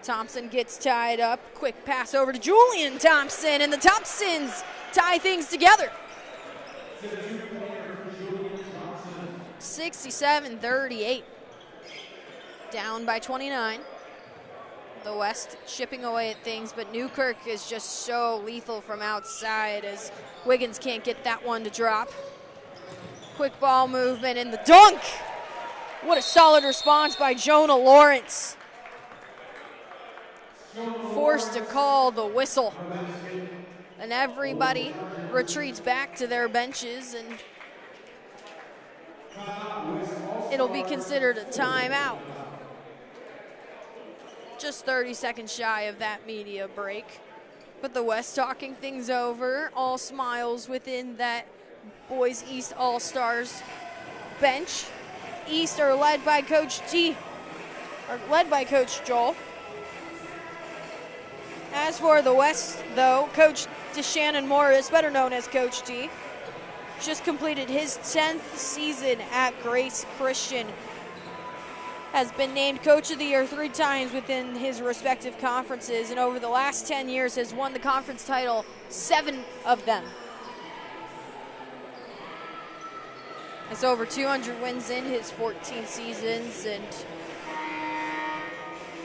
Thompson gets tied up. Quick pass over to Julian Thompson, and the Thompsons tie things together. 67-38. Down by 29. The West chipping away at things, but Newkirk is just so lethal from outside as Wiggins can't get that one to drop. Quick ball movement and the dunk. What a solid response by Jonah Lawrence. Forced to call the whistle. And everybody retreats back to their benches, and it'll be considered a timeout. Just 30 seconds shy of that media break. But the West talking things over, all smiles within that Boys East All-Stars bench. East are led by Coach Joel. As for the West, though, Coach DeShannon Morris, better known as Coach D, just completed his 10th season at Grace Christian. Has been named Coach of the Year 3 times within his respective conferences, and over the last 10 years has won the conference title 7 of them. Has over 200 wins in his 14 seasons, and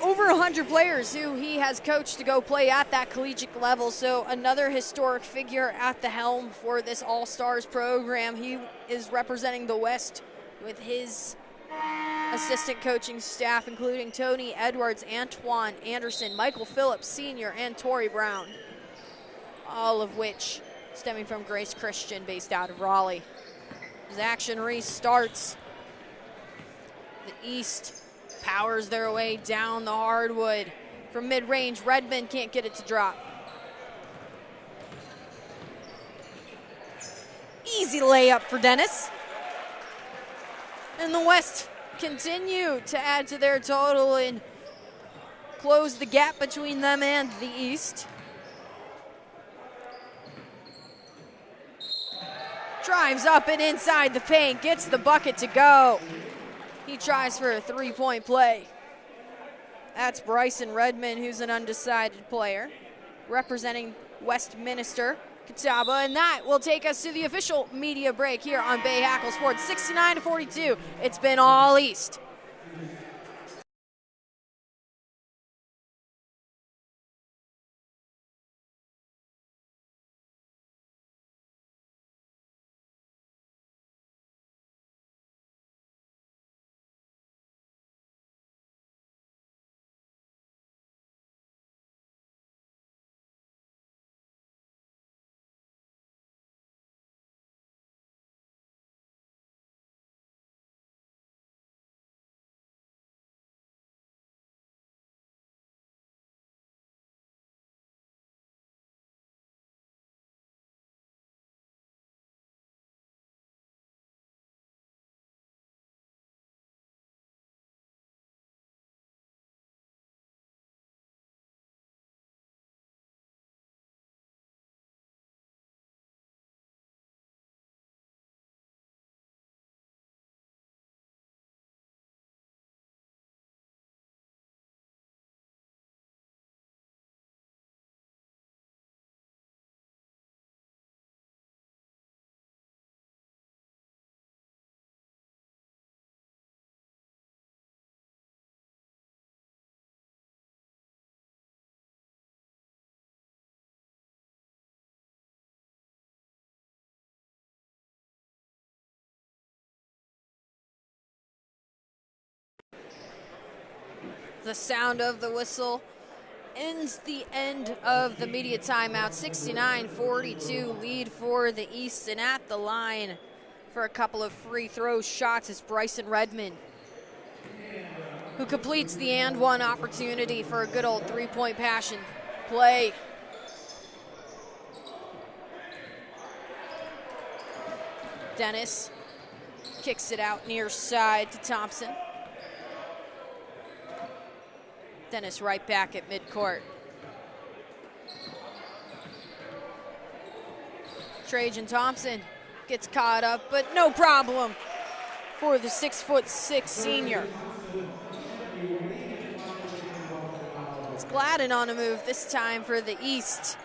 over 100 players who he has coached to go play at that collegiate level. So another historic figure at the helm for this All-Stars program. He is representing the West with his assistant coaching staff, including Tony Edwards, Antoine Anderson, Michael Phillips Sr., and Tori Brown, all of which stemming from Grace Christian based out of Raleigh. As action restarts, the East powers their way down the hardwood. From mid-range, Redmond can't get it to drop. Easy layup for Dennis. And the West continue to add to their total and close the gap between them and the East. Drives up and inside the paint, gets the bucket to go. He tries for a 3-point play. That's Bryson Redmond, who's an undecided player, representing Westminster Catawba, and that will take us to the official media break here on Bahakel Sports, 69-42. It's been all East. the sound of the whistle ends the end of the media timeout. 69-42 lead for the East, and at the line for a couple of free throw shots is Bryson Redmond, who completes the and one opportunity for a good old three-point passion play. Dennis kicks it out near side to Thompson. Dennis right back at midcourt. Trajan Thompson gets caught up, but no problem for the 6'6" senior. It's Gladden on a move this time for the East.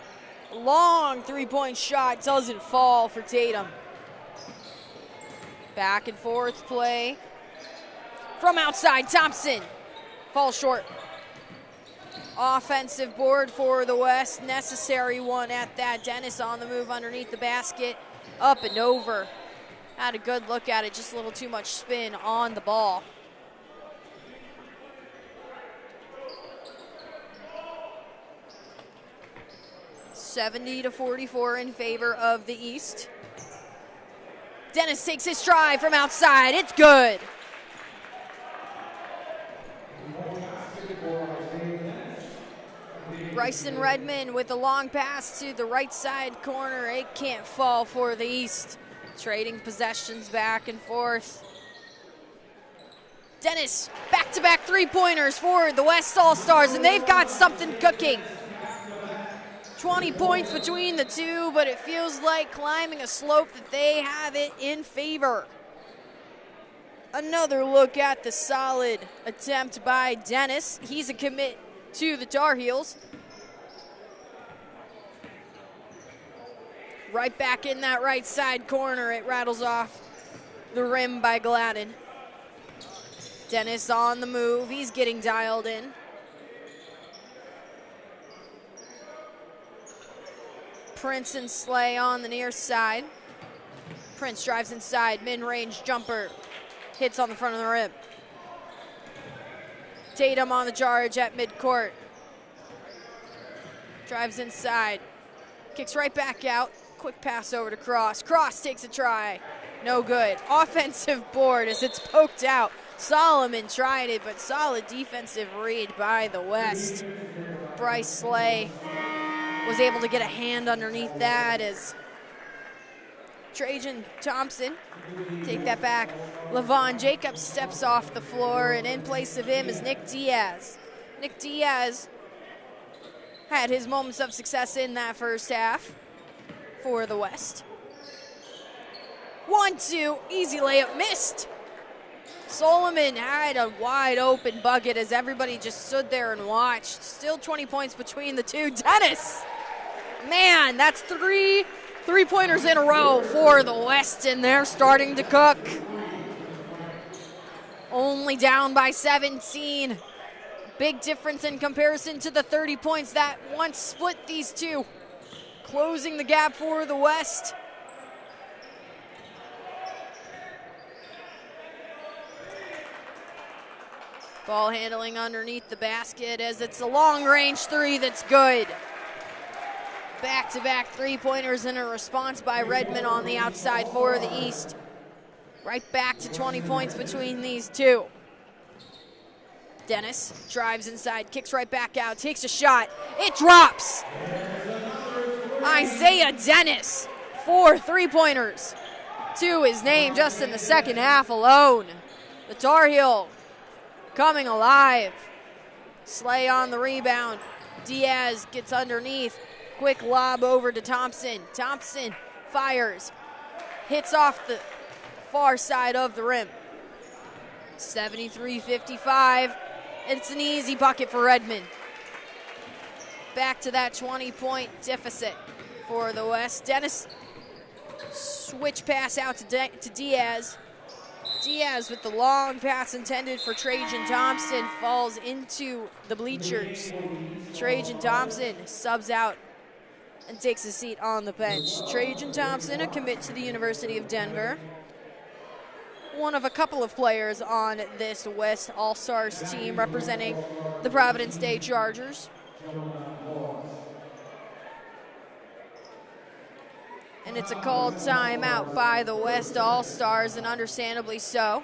Long three-point shot doesn't fall for Tatum. Back and forth play from outside. Thompson falls short. Offensive board for the West, necessary one at that. Dennis on the move underneath the basket, up and over. Had a good look at it, just a little too much spin on the ball. (70-44) in favor of the East. Dennis takes his try from outside. It's good. Bryson Redmond with a long pass to the right side corner. It can't fall for the East. Trading possessions back and forth. Dennis, back-to-back three-pointers for the West All-Stars, and they've got something cooking. 20 points between the two, but it feels like climbing a slope that they have it in favor. Another look at the solid attempt by Dennis. He's a commit to the Tar Heels. Right back in that right side corner. It rattles off the rim by Gladden. Dennis on the move. He's getting dialed in. Prince and Slay on the near side. Prince drives inside, mid-range jumper. Hits on the front of the rim. Tatum on the charge at midcourt. Drives inside. Kicks right back out. Quick pass over to Cross. Cross takes a try. No good. Offensive board as it's poked out. Solomon tried it, but solid defensive read by the West. Bryce Slay was able to get a hand underneath that as Trajan Thompson, take that back. Levon Jacobs steps off the floor, and in place of him is Nick Diaz. Nick Diaz had his moments of success in that first half for the West. 1-2, easy layup, missed. Solomon had a wide open bucket as everybody just stood there and watched. Still 20 points between the two. Dennis, man, that's three-pointers in a row for the West, and they're starting to cook. Only down by 17. Big difference in comparison to the 30 points that once split these two. Closing the gap for the West. Ball handling underneath the basket as it's a long-range three that's good. Back-to-back three-pointers in a response by Redmond on the outside for the East. Right back to 20 points between these two. Dennis drives inside, kicks right back out, takes a shot. It drops. Isaiah Dennis, 4 three-pointers to his name just in the second half alone. The Tar Heel coming alive. Slay on the rebound. Diaz gets underneath. Quick lob over to Thompson. Thompson fires. Hits off the far side of the rim. 73-55. It's an easy bucket for Redmond. Back to that 20-point deficit for the West. Dennis, switch pass out to Diaz. Diaz with the long pass intended for Trajan Thompson falls into the bleachers. Trajan Thompson subs out and takes a seat on the bench. Trajan Thompson, a commit to the University of Denver. one of a couple of players on this West All-Stars team representing the Providence Day Chargers. And it's a called timeout by the West All-Stars, and understandably so.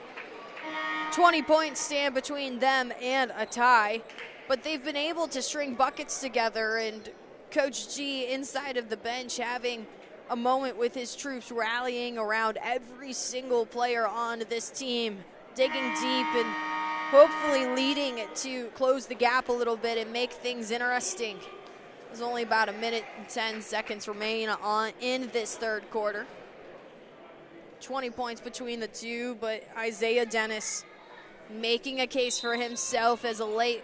20 points stand between them and a tie, but they've been able to string buckets together, and Coach G inside of the bench having a moment with his troops, rallying around every single player on this team, digging deep and hopefully leading to close the gap a little bit and make things interesting. There's only about 1 minute and 10 seconds remain in this third quarter. 20 points between the two, but Isaiah Dennis making a case for himself as a late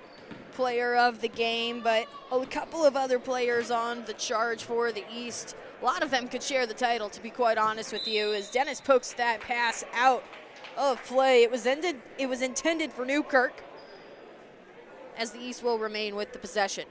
player of the game, but a couple of other players on the charge for the East. A lot of them could share the title, to be quite honest with you, as Dennis pokes that pass out of play. It was intended for Newkirk, as the East will remain with the possession.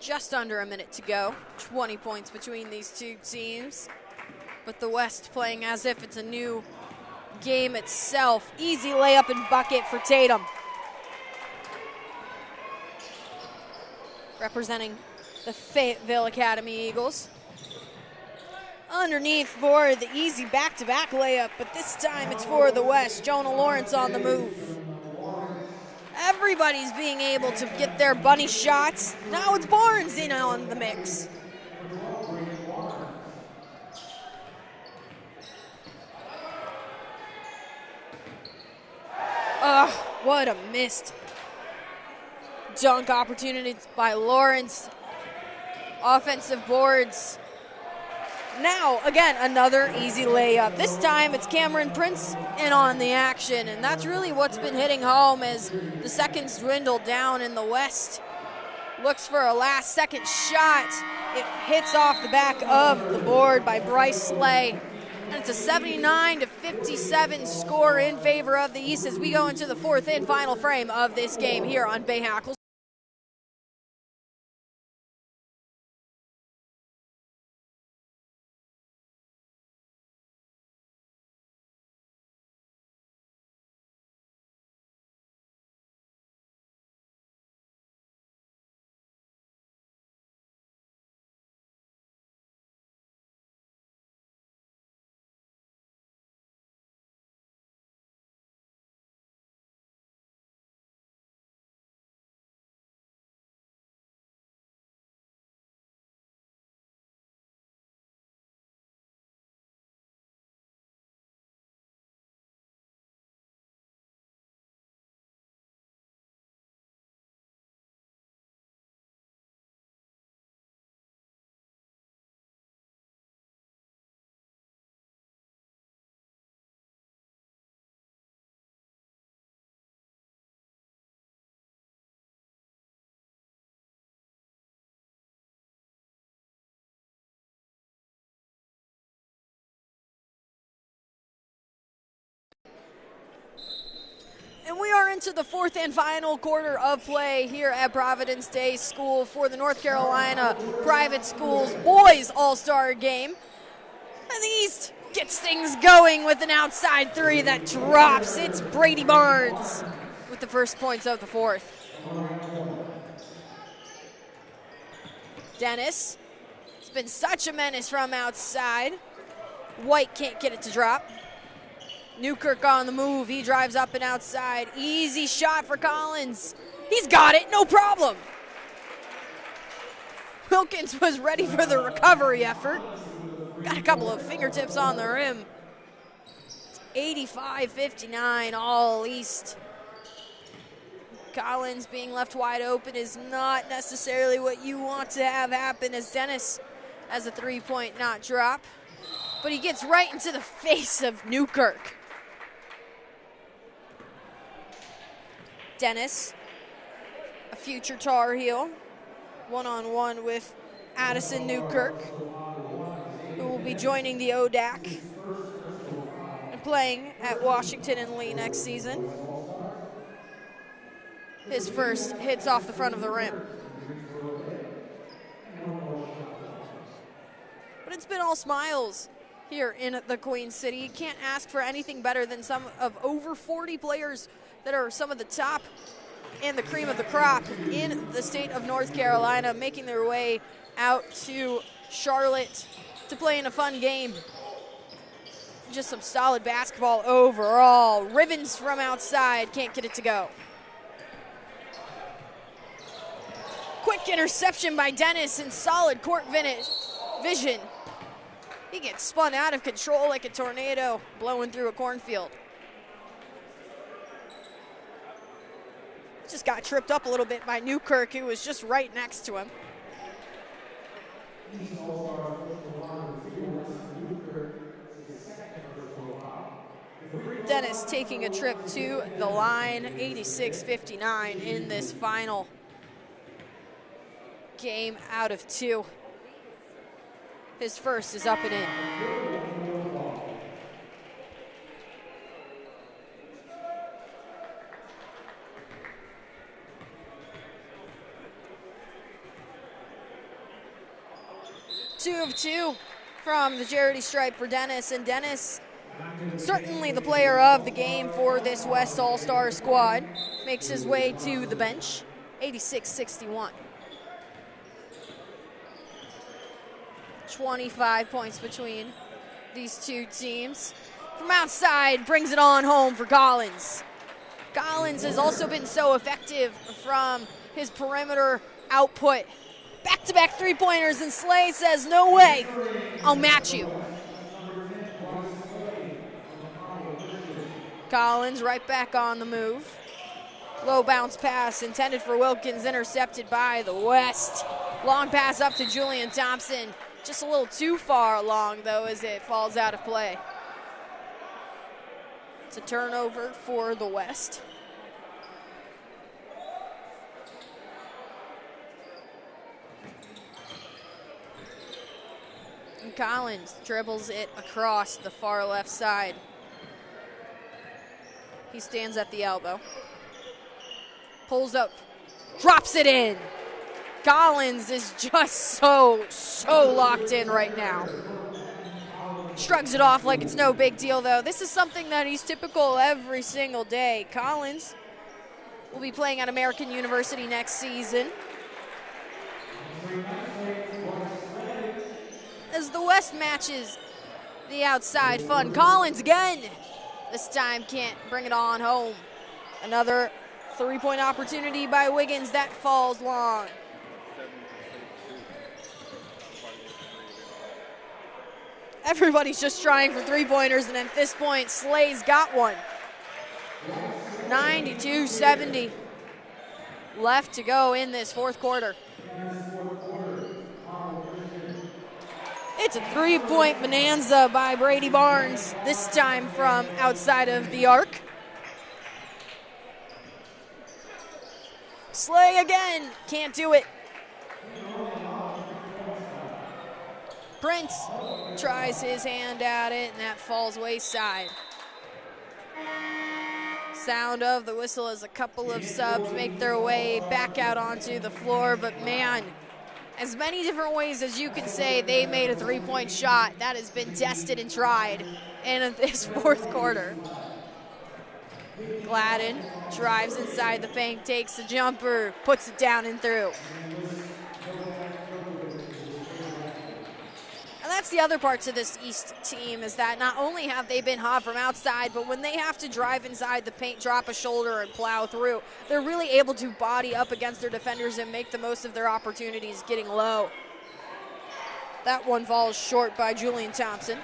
Just under 1 minute to go. 20 points between these two teams. But the West playing as if it's a new game itself. Easy layup and bucket for Tatum. Representing the Fayetteville Academy Eagles. Underneath for the easy back-to-back layup, but this time it's for the West. Jonah Lawrence on the move. Everybody's being able to get their bunny shots. Now it's Barnes in on the mix. What a missed dunk opportunity by Lawrence. Offensive boards. Now, again, another easy layup. This time it's Cameron Prince in on the action, and that's really what's been hitting home as the seconds dwindle down in the West. Looks for a last-second shot. It hits off the back of the board by Bryce Slay. And it's a 79-57 score in favor of the East as we go into the fourth and final frame of this game here on Bahakel. And we are into the fourth and final quarter of play here at Providence Day School for the North Carolina Private Schools Boys All-Star Game. And the East gets things going with an outside three that drops. It's Brady Barnes with the first points of the fourth. Dennis has been such a menace from outside. White can't get it to drop. Newkirk on the move. He drives up and outside. Easy shot for Collins. He's got it, no problem. Wilkins was ready for the recovery effort. Got a couple of fingertips on the rim. It's 85-59, all East. Collins being left wide open is not necessarily what you want to have happen, as Dennis has a three-point not drop. But he gets right into the face of Newkirk. Dennis, a future Tar Heel, one-on-one with Addison Newkirk, who will be joining the ODAC. playing at Washington and Lee next season. His first hits off the front of the rim. But it's been all smiles here in the Queen City. You can't ask for anything better than some of over 40 players that are some of the top and the cream of the crop in the state of North Carolina, making their way out to Charlotte to play in a fun game. Just some solid basketball overall. Rivens from outside, can't get it to go. Quick interception by Dennis and solid court vision. He gets spun out of control like a tornado blowing through a cornfield. Just got tripped up a little bit by Newkirk, who was just right next to him. Dennis taking a trip to the line, 86-59 in this final game out of 2. His first is up and in. Two of 2 from the charity stripe for Dennis, and Dennis, certainly the player of the game for this West All-Star squad, makes his way to the bench, 86-61. 25 points between these two teams. From outside, brings it on home for Collins. Collins has also been so effective from his perimeter output. Back-to-back three-pointers, and Slay says, no way, I'll match you. Collins right back on the move. Low bounce pass intended for Wilkins, intercepted by the West. Long pass up to Julian Thompson. Just a little too far along, though, as it falls out of play. It's a turnover for the West. And Collins dribbles it across the far left side. He stands at the elbow. Pulls up, drops it in. Collins is just so locked in right now. Shrugs it off like it's no big deal, though. This is something that he's typical every single day. Collins will be playing at American University next season. As the West matches the outside fun. Collins again. This time can't bring it on home. Another three-point opportunity by Wiggins. That falls long. Everybody's just trying for three-pointers, and at this point, Slay's got one. 92-70 left to go in this fourth quarter. It's a three-point bonanza by Brady Barnes, this time from outside of the arc. Slay again, can't do it. Prince tries his hand at it, and that falls wayside. Sound of the whistle as a couple of subs make their way back out onto the floor, but man, as many different ways as you can say they made a three-point shot, that has been tested and tried in this fourth quarter. Gladden drives inside the paint, takes the jumper, puts it down and through. And that's the other part to this East team, is that not only have they been hot from outside, but when they have to drive inside the paint, drop a shoulder, and plow through, they're really able to body up against their defenders and make the most of their opportunities getting low. That one falls short by Julian Thompson.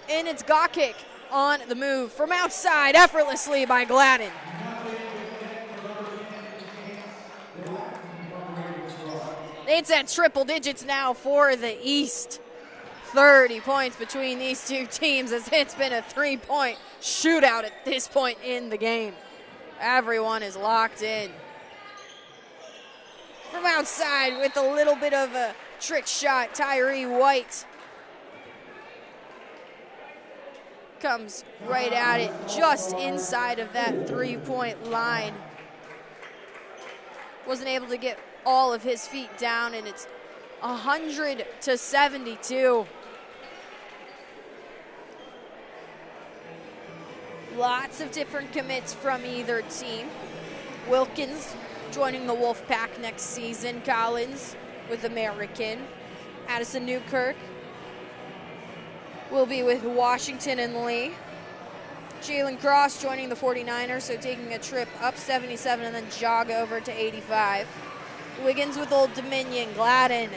And it's Bahakel on the move from outside effortlessly by Gladden. It's at triple digits now for the East. 30 points between these two teams, as it's been a three-point shootout at this point in the game. Everyone is locked in. From outside with a little bit of a trick shot, Tyree White. comes right at it, just inside of that three-point line. Wasn't able to get all of his feet down, and it's 100-72. Lots of different commits from either team. Wilkins joining the Wolfpack next season. Collins with American. Addison Newkirk will be with Washington and Lee. Jalen Cross joining the 49ers, so taking a trip up 77 and then jog over to 85. Wiggins with Old Dominion. Gladden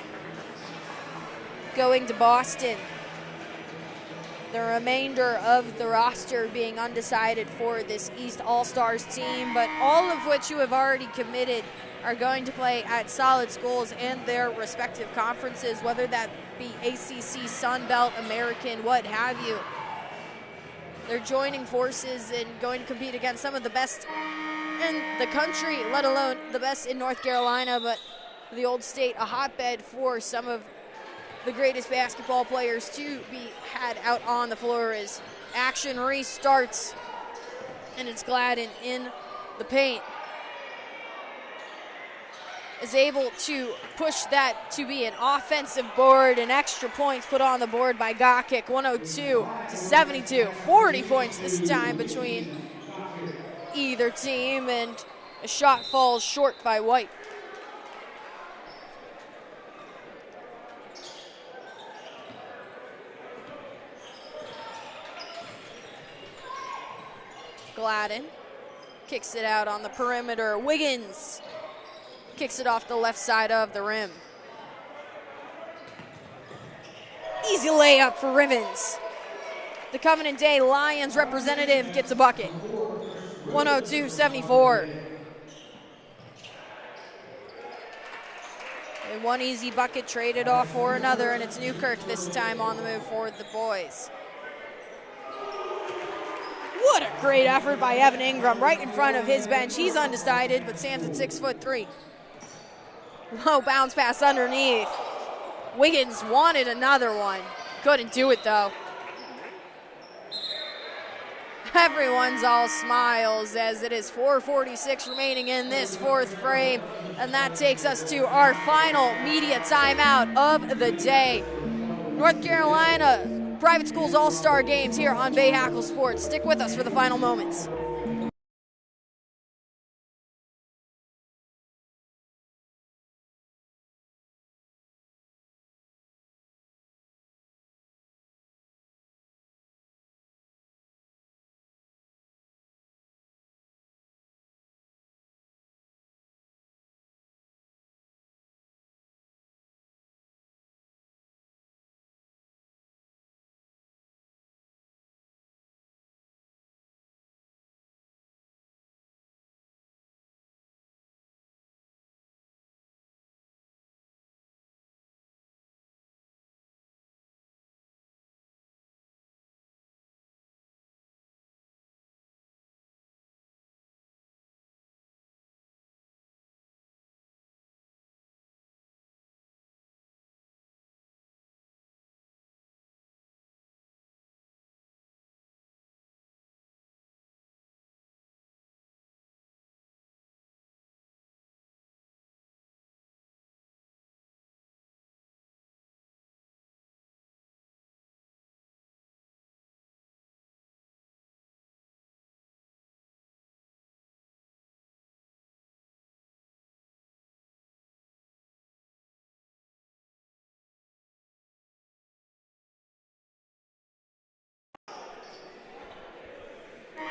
going to Boston. The remainder of the roster being undecided for this East All-Stars team, but all of which who have already committed are going to play at solid schools in their respective conferences, whether that be ACC, Sun Belt, American, what have you. They're joining forces and going to compete against some of the best in the country, let alone the best in North Carolina, but the Old State, a hotbed for some of the greatest basketball players to be had out on the floor as action restarts, and it's Gladden in the paint. Is able to push that to be an offensive board, and extra points put on the board by Bahakel, 102-72. 40 points this time between either team, and a shot falls short by White. Gladden kicks it out on the perimeter. Wiggins kicks it off the left side of the rim. Easy layup for Rivens. The Covenant Day Lions representative gets a bucket. 102-74. And one easy bucket traded off for another, and it's Newkirk this time on the move for the boys. What a great effort by Evan Ingram right in front of his bench. He's undecided, but stands at 6'3". Low bounce pass underneath. Wiggins wanted another one. Couldn't do it, though. Everyone's all smiles as it is 4:46 remaining in this fourth frame. And that takes us to our final media timeout of the day. North Carolina Private Schools All-Star Games here on Bahakel Sports. Stick with us for the final moments.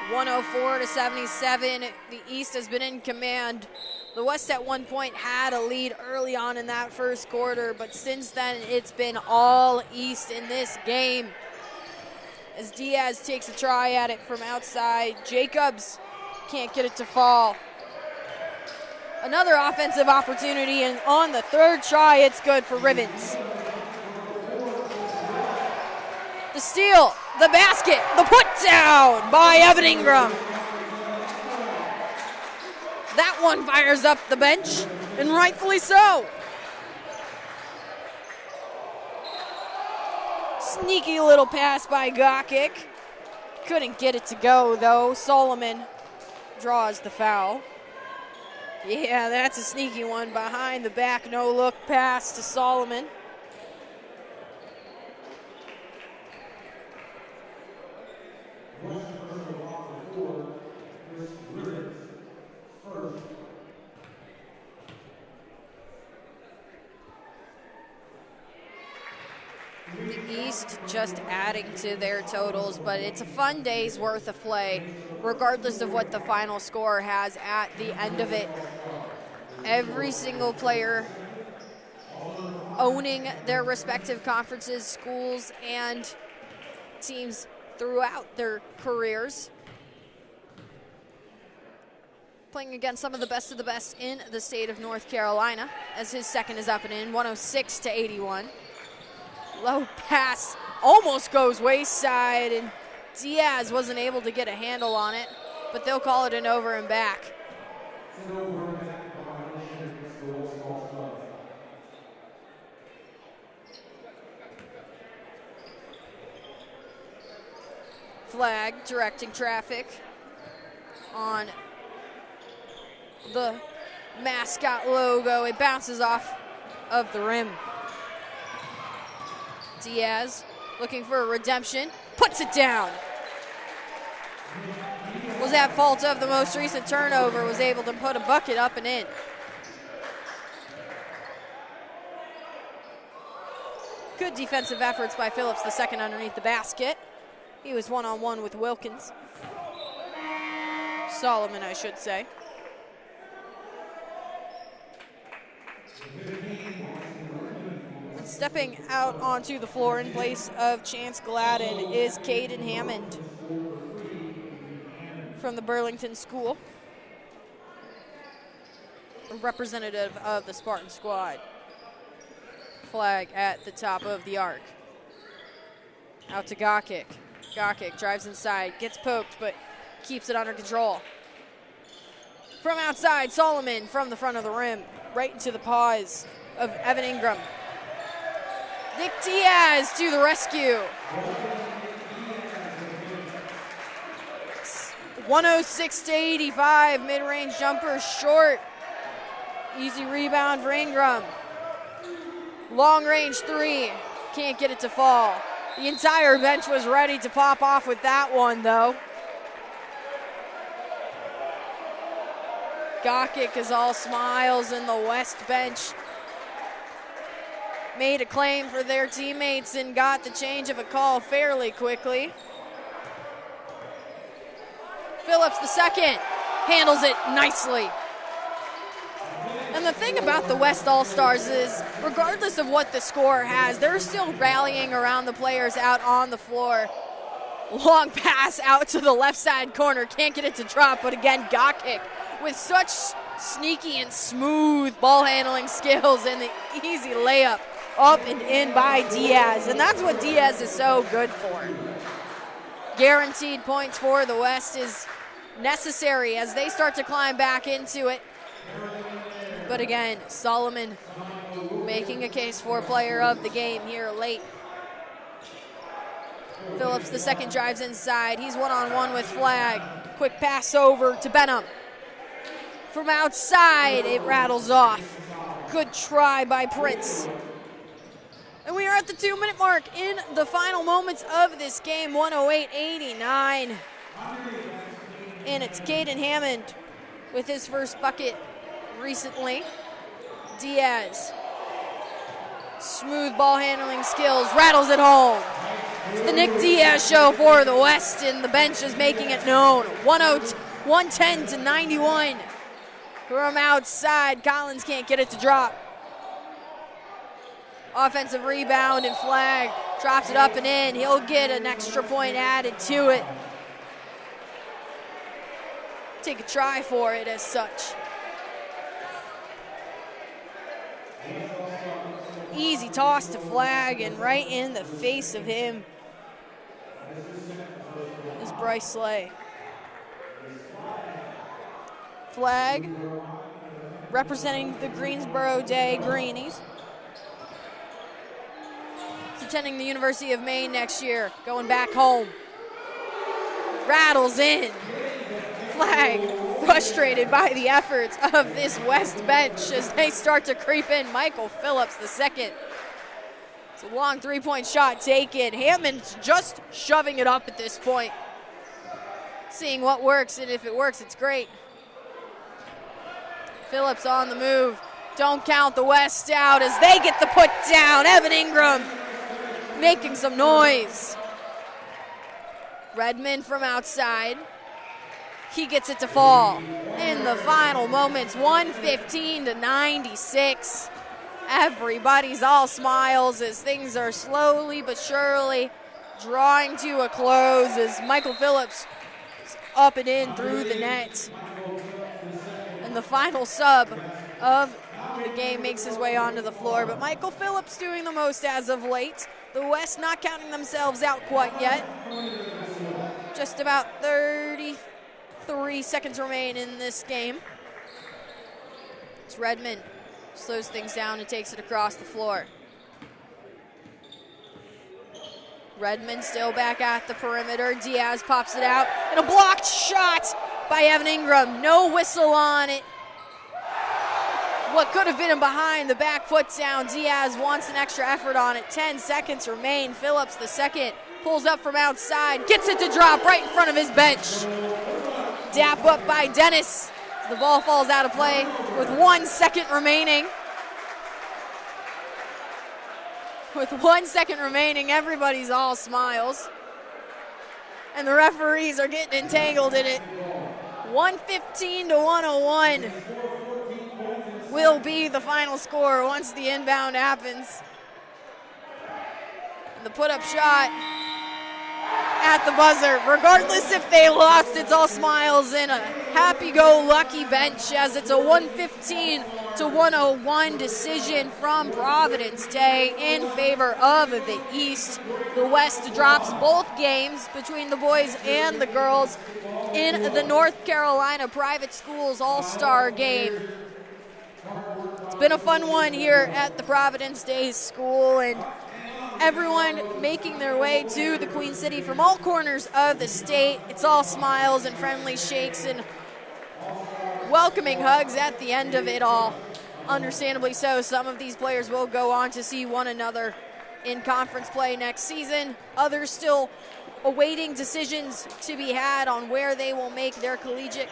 (104-77). The East has been in command. The West at one point had a lead early on in that first quarter, but since then it's been all East in this game. As Diaz takes a try at it from outside, Jacobs can't get it to fall. Another offensive opportunity, and on the third try, it's good for Rivens. The steal, the basket, the put down by Evan Ingram. That one fires up the bench, and rightfully so. Sneaky little pass by Bahakel. Couldn't get it to go, though. Solomon draws the foul. Yeah, that's a sneaky one. Behind the back, no-look pass to Solomon. The East just adding to their totals, but it's a fun day's worth of play, regardless of what the final score has at the end of it. Every single player owning their respective conferences, schools, and teams throughout their careers. Playing against some of the best in the state of North Carolina, as his second is up and in, 106-81. Low pass almost goes wayside, and Diaz wasn't able to get a handle on it, but they'll call it an over and back. Flag directing traffic on the mascot logo. It bounces off of the rim. Diaz looking for a redemption, puts it down. Was at fault of the most recent turnover, was able to put a bucket up and in. Good defensive efforts by Phillips, the second underneath the basket. He was one-on-one with Wilkins. Solomon, I should say. And stepping out onto the floor in place of Chance Gladden is Caden Hammond from the Burlington School, a representative of the Spartan squad. Flag at the top of the arc. Out to Gokik. Gokik drives inside, gets poked, but keeps it under control. From outside, Solomon from the front of the rim, right into the paws of Evan Ingram. Nick Diaz to the rescue. 106-85, mid-range jumper short. Easy rebound for Ingram. Long range three, can't get it to fall. The entire bench was ready to pop off with that one, though. Gokik is all smiles, and the West bench made a claim for their teammates and got the change of a call fairly quickly. Phillips, the second, handles it nicely. And the thing about the West All-Stars is, regardless of what the score has, they're still rallying around the players out on the floor. Long pass out to the left side corner, can't get it to drop, but again, Gokik with such sneaky and smooth ball handling skills, and the easy layup up and in by Diaz. And that's what Diaz is so good for. Guaranteed points for the West is necessary as they start to climb back into it. But again, Solomon making a case for player of the game here late. Phillips, the second, drives inside. He's one-on-one with Flag. Quick pass over to Benham. From outside, it rattles off. Good try by Prince. And we are at the 2-minute mark in the final moments of this game, 108-89. And it's Caden Hammond with his first bucket recently. Diaz, smooth ball handling skills, rattles it home. It's the Nick Diaz show for the West, and the bench is making it known. 110-91. From outside, Collins can't get it to drop. Offensive rebound, and Flag drops it up and in. He'll get an extra point added to it. Take a try for it as such. Easy toss to Flag, and right in the face of him is Bryce Slay. Flag representing the Greensboro Day Greenies. He's attending the University of Maine next year, going back home. rattles in. Flag frustrated by the efforts of this West bench as they start to creep in. Michael Phillips, the second. It's a long three-point shot taken. Hammond's just shoving it up at this point. Seeing what works, and if it works, it's great. Phillips on the move. Don't count the West out as they get the put down. Evan Ingram making some noise. Redmond from outside. He gets it to fall. In the final moments, 115-96. Everybody's all smiles as things are slowly but surely drawing to a close as Michael Phillips is up and in through the net. And the final sub of the game makes his way onto the floor, but Michael Phillips doing the most as of late. The West not counting themselves out quite yet. Just about 33 seconds remain in this game. It's Redmond. Slows things down and takes it across the floor. Redmond still back at the perimeter. Diaz pops it out, and a blocked shot by Evan Ingram. No whistle on it. What could have been a behind the back put down. Diaz wants an extra effort on it. 10 seconds remain. Phillips, the second, pulls up from outside, gets it to drop right in front of his bench. Dap up by Dennis. The ball falls out of play with 1 second remaining. With 1 second remaining, everybody's all smiles. And the referees are getting entangled in it. 115-101 will be the final score once the inbound happens. And the put-up shot at the buzzer. Regardless if they lost, it's all smiles and a happy-go-lucky bench as it's a 115-101 decision from Providence Day in favor of the East. The West drops both games between the boys and the girls in the North Carolina Private Schools All-Star Game. It's been a fun one here at the Providence Day School, and everyone making their way to the Queen City from all corners of the state. It's all smiles and friendly shakes and welcoming hugs at the end of it all. Understandably so, some of these players will go on to see one another in conference play next season. Others still awaiting decisions to be had on where they will make their collegiate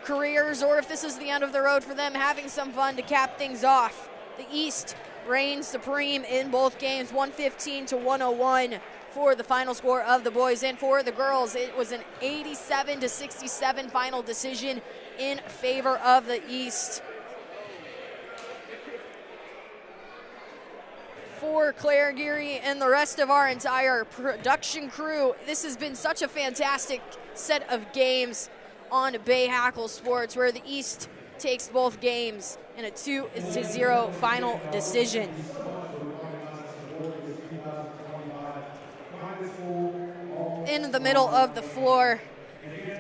careers, or if this is the end of the road for them, having some fun to cap things off. The East reigns supreme in both games, 115-101 for the final score of the boys. And for the girls, it was an 87-67 final decision in favor of the East. For Claire Geary and the rest of our entire production crew, this has been such a fantastic set of games on Bahakel Sports, where the East takes both games in a 2-0 final decision. In the middle of the floor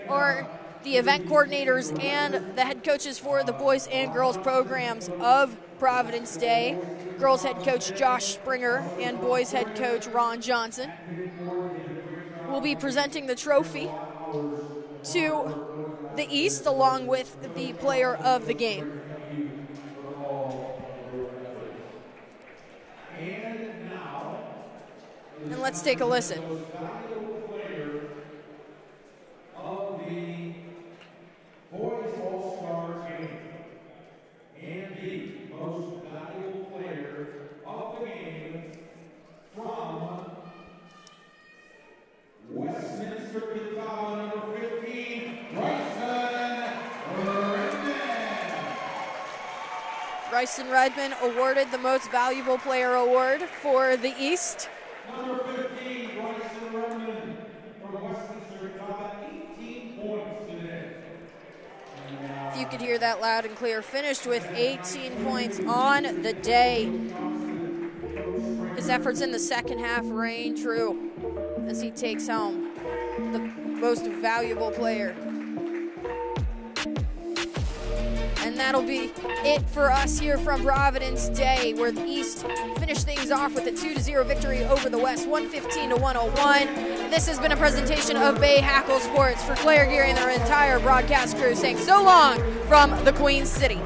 are the event coordinators and the head coaches for the boys and girls programs of Providence Day. Girls head coach Josh Springer and boys head coach Ron Johnson will be presenting the trophy to the East along with the player of the game. And let's take a listen. Bryson Redmond awarded the Most Valuable Player Award for the East. Number 15, Bryson Redmond from Westminster, got 18 points today. If you could hear that loud and clear, finished with 18 points on the day. His efforts in the second half reign true as he takes home the Most Valuable Player. And that'll be it for us here from Providence Day, where the East finished things off with a 2-0 victory over the West, 115-101. This has been a presentation of Bahakel Sports. For Claire Geary and their entire broadcast crew, saying so long from the Queen City.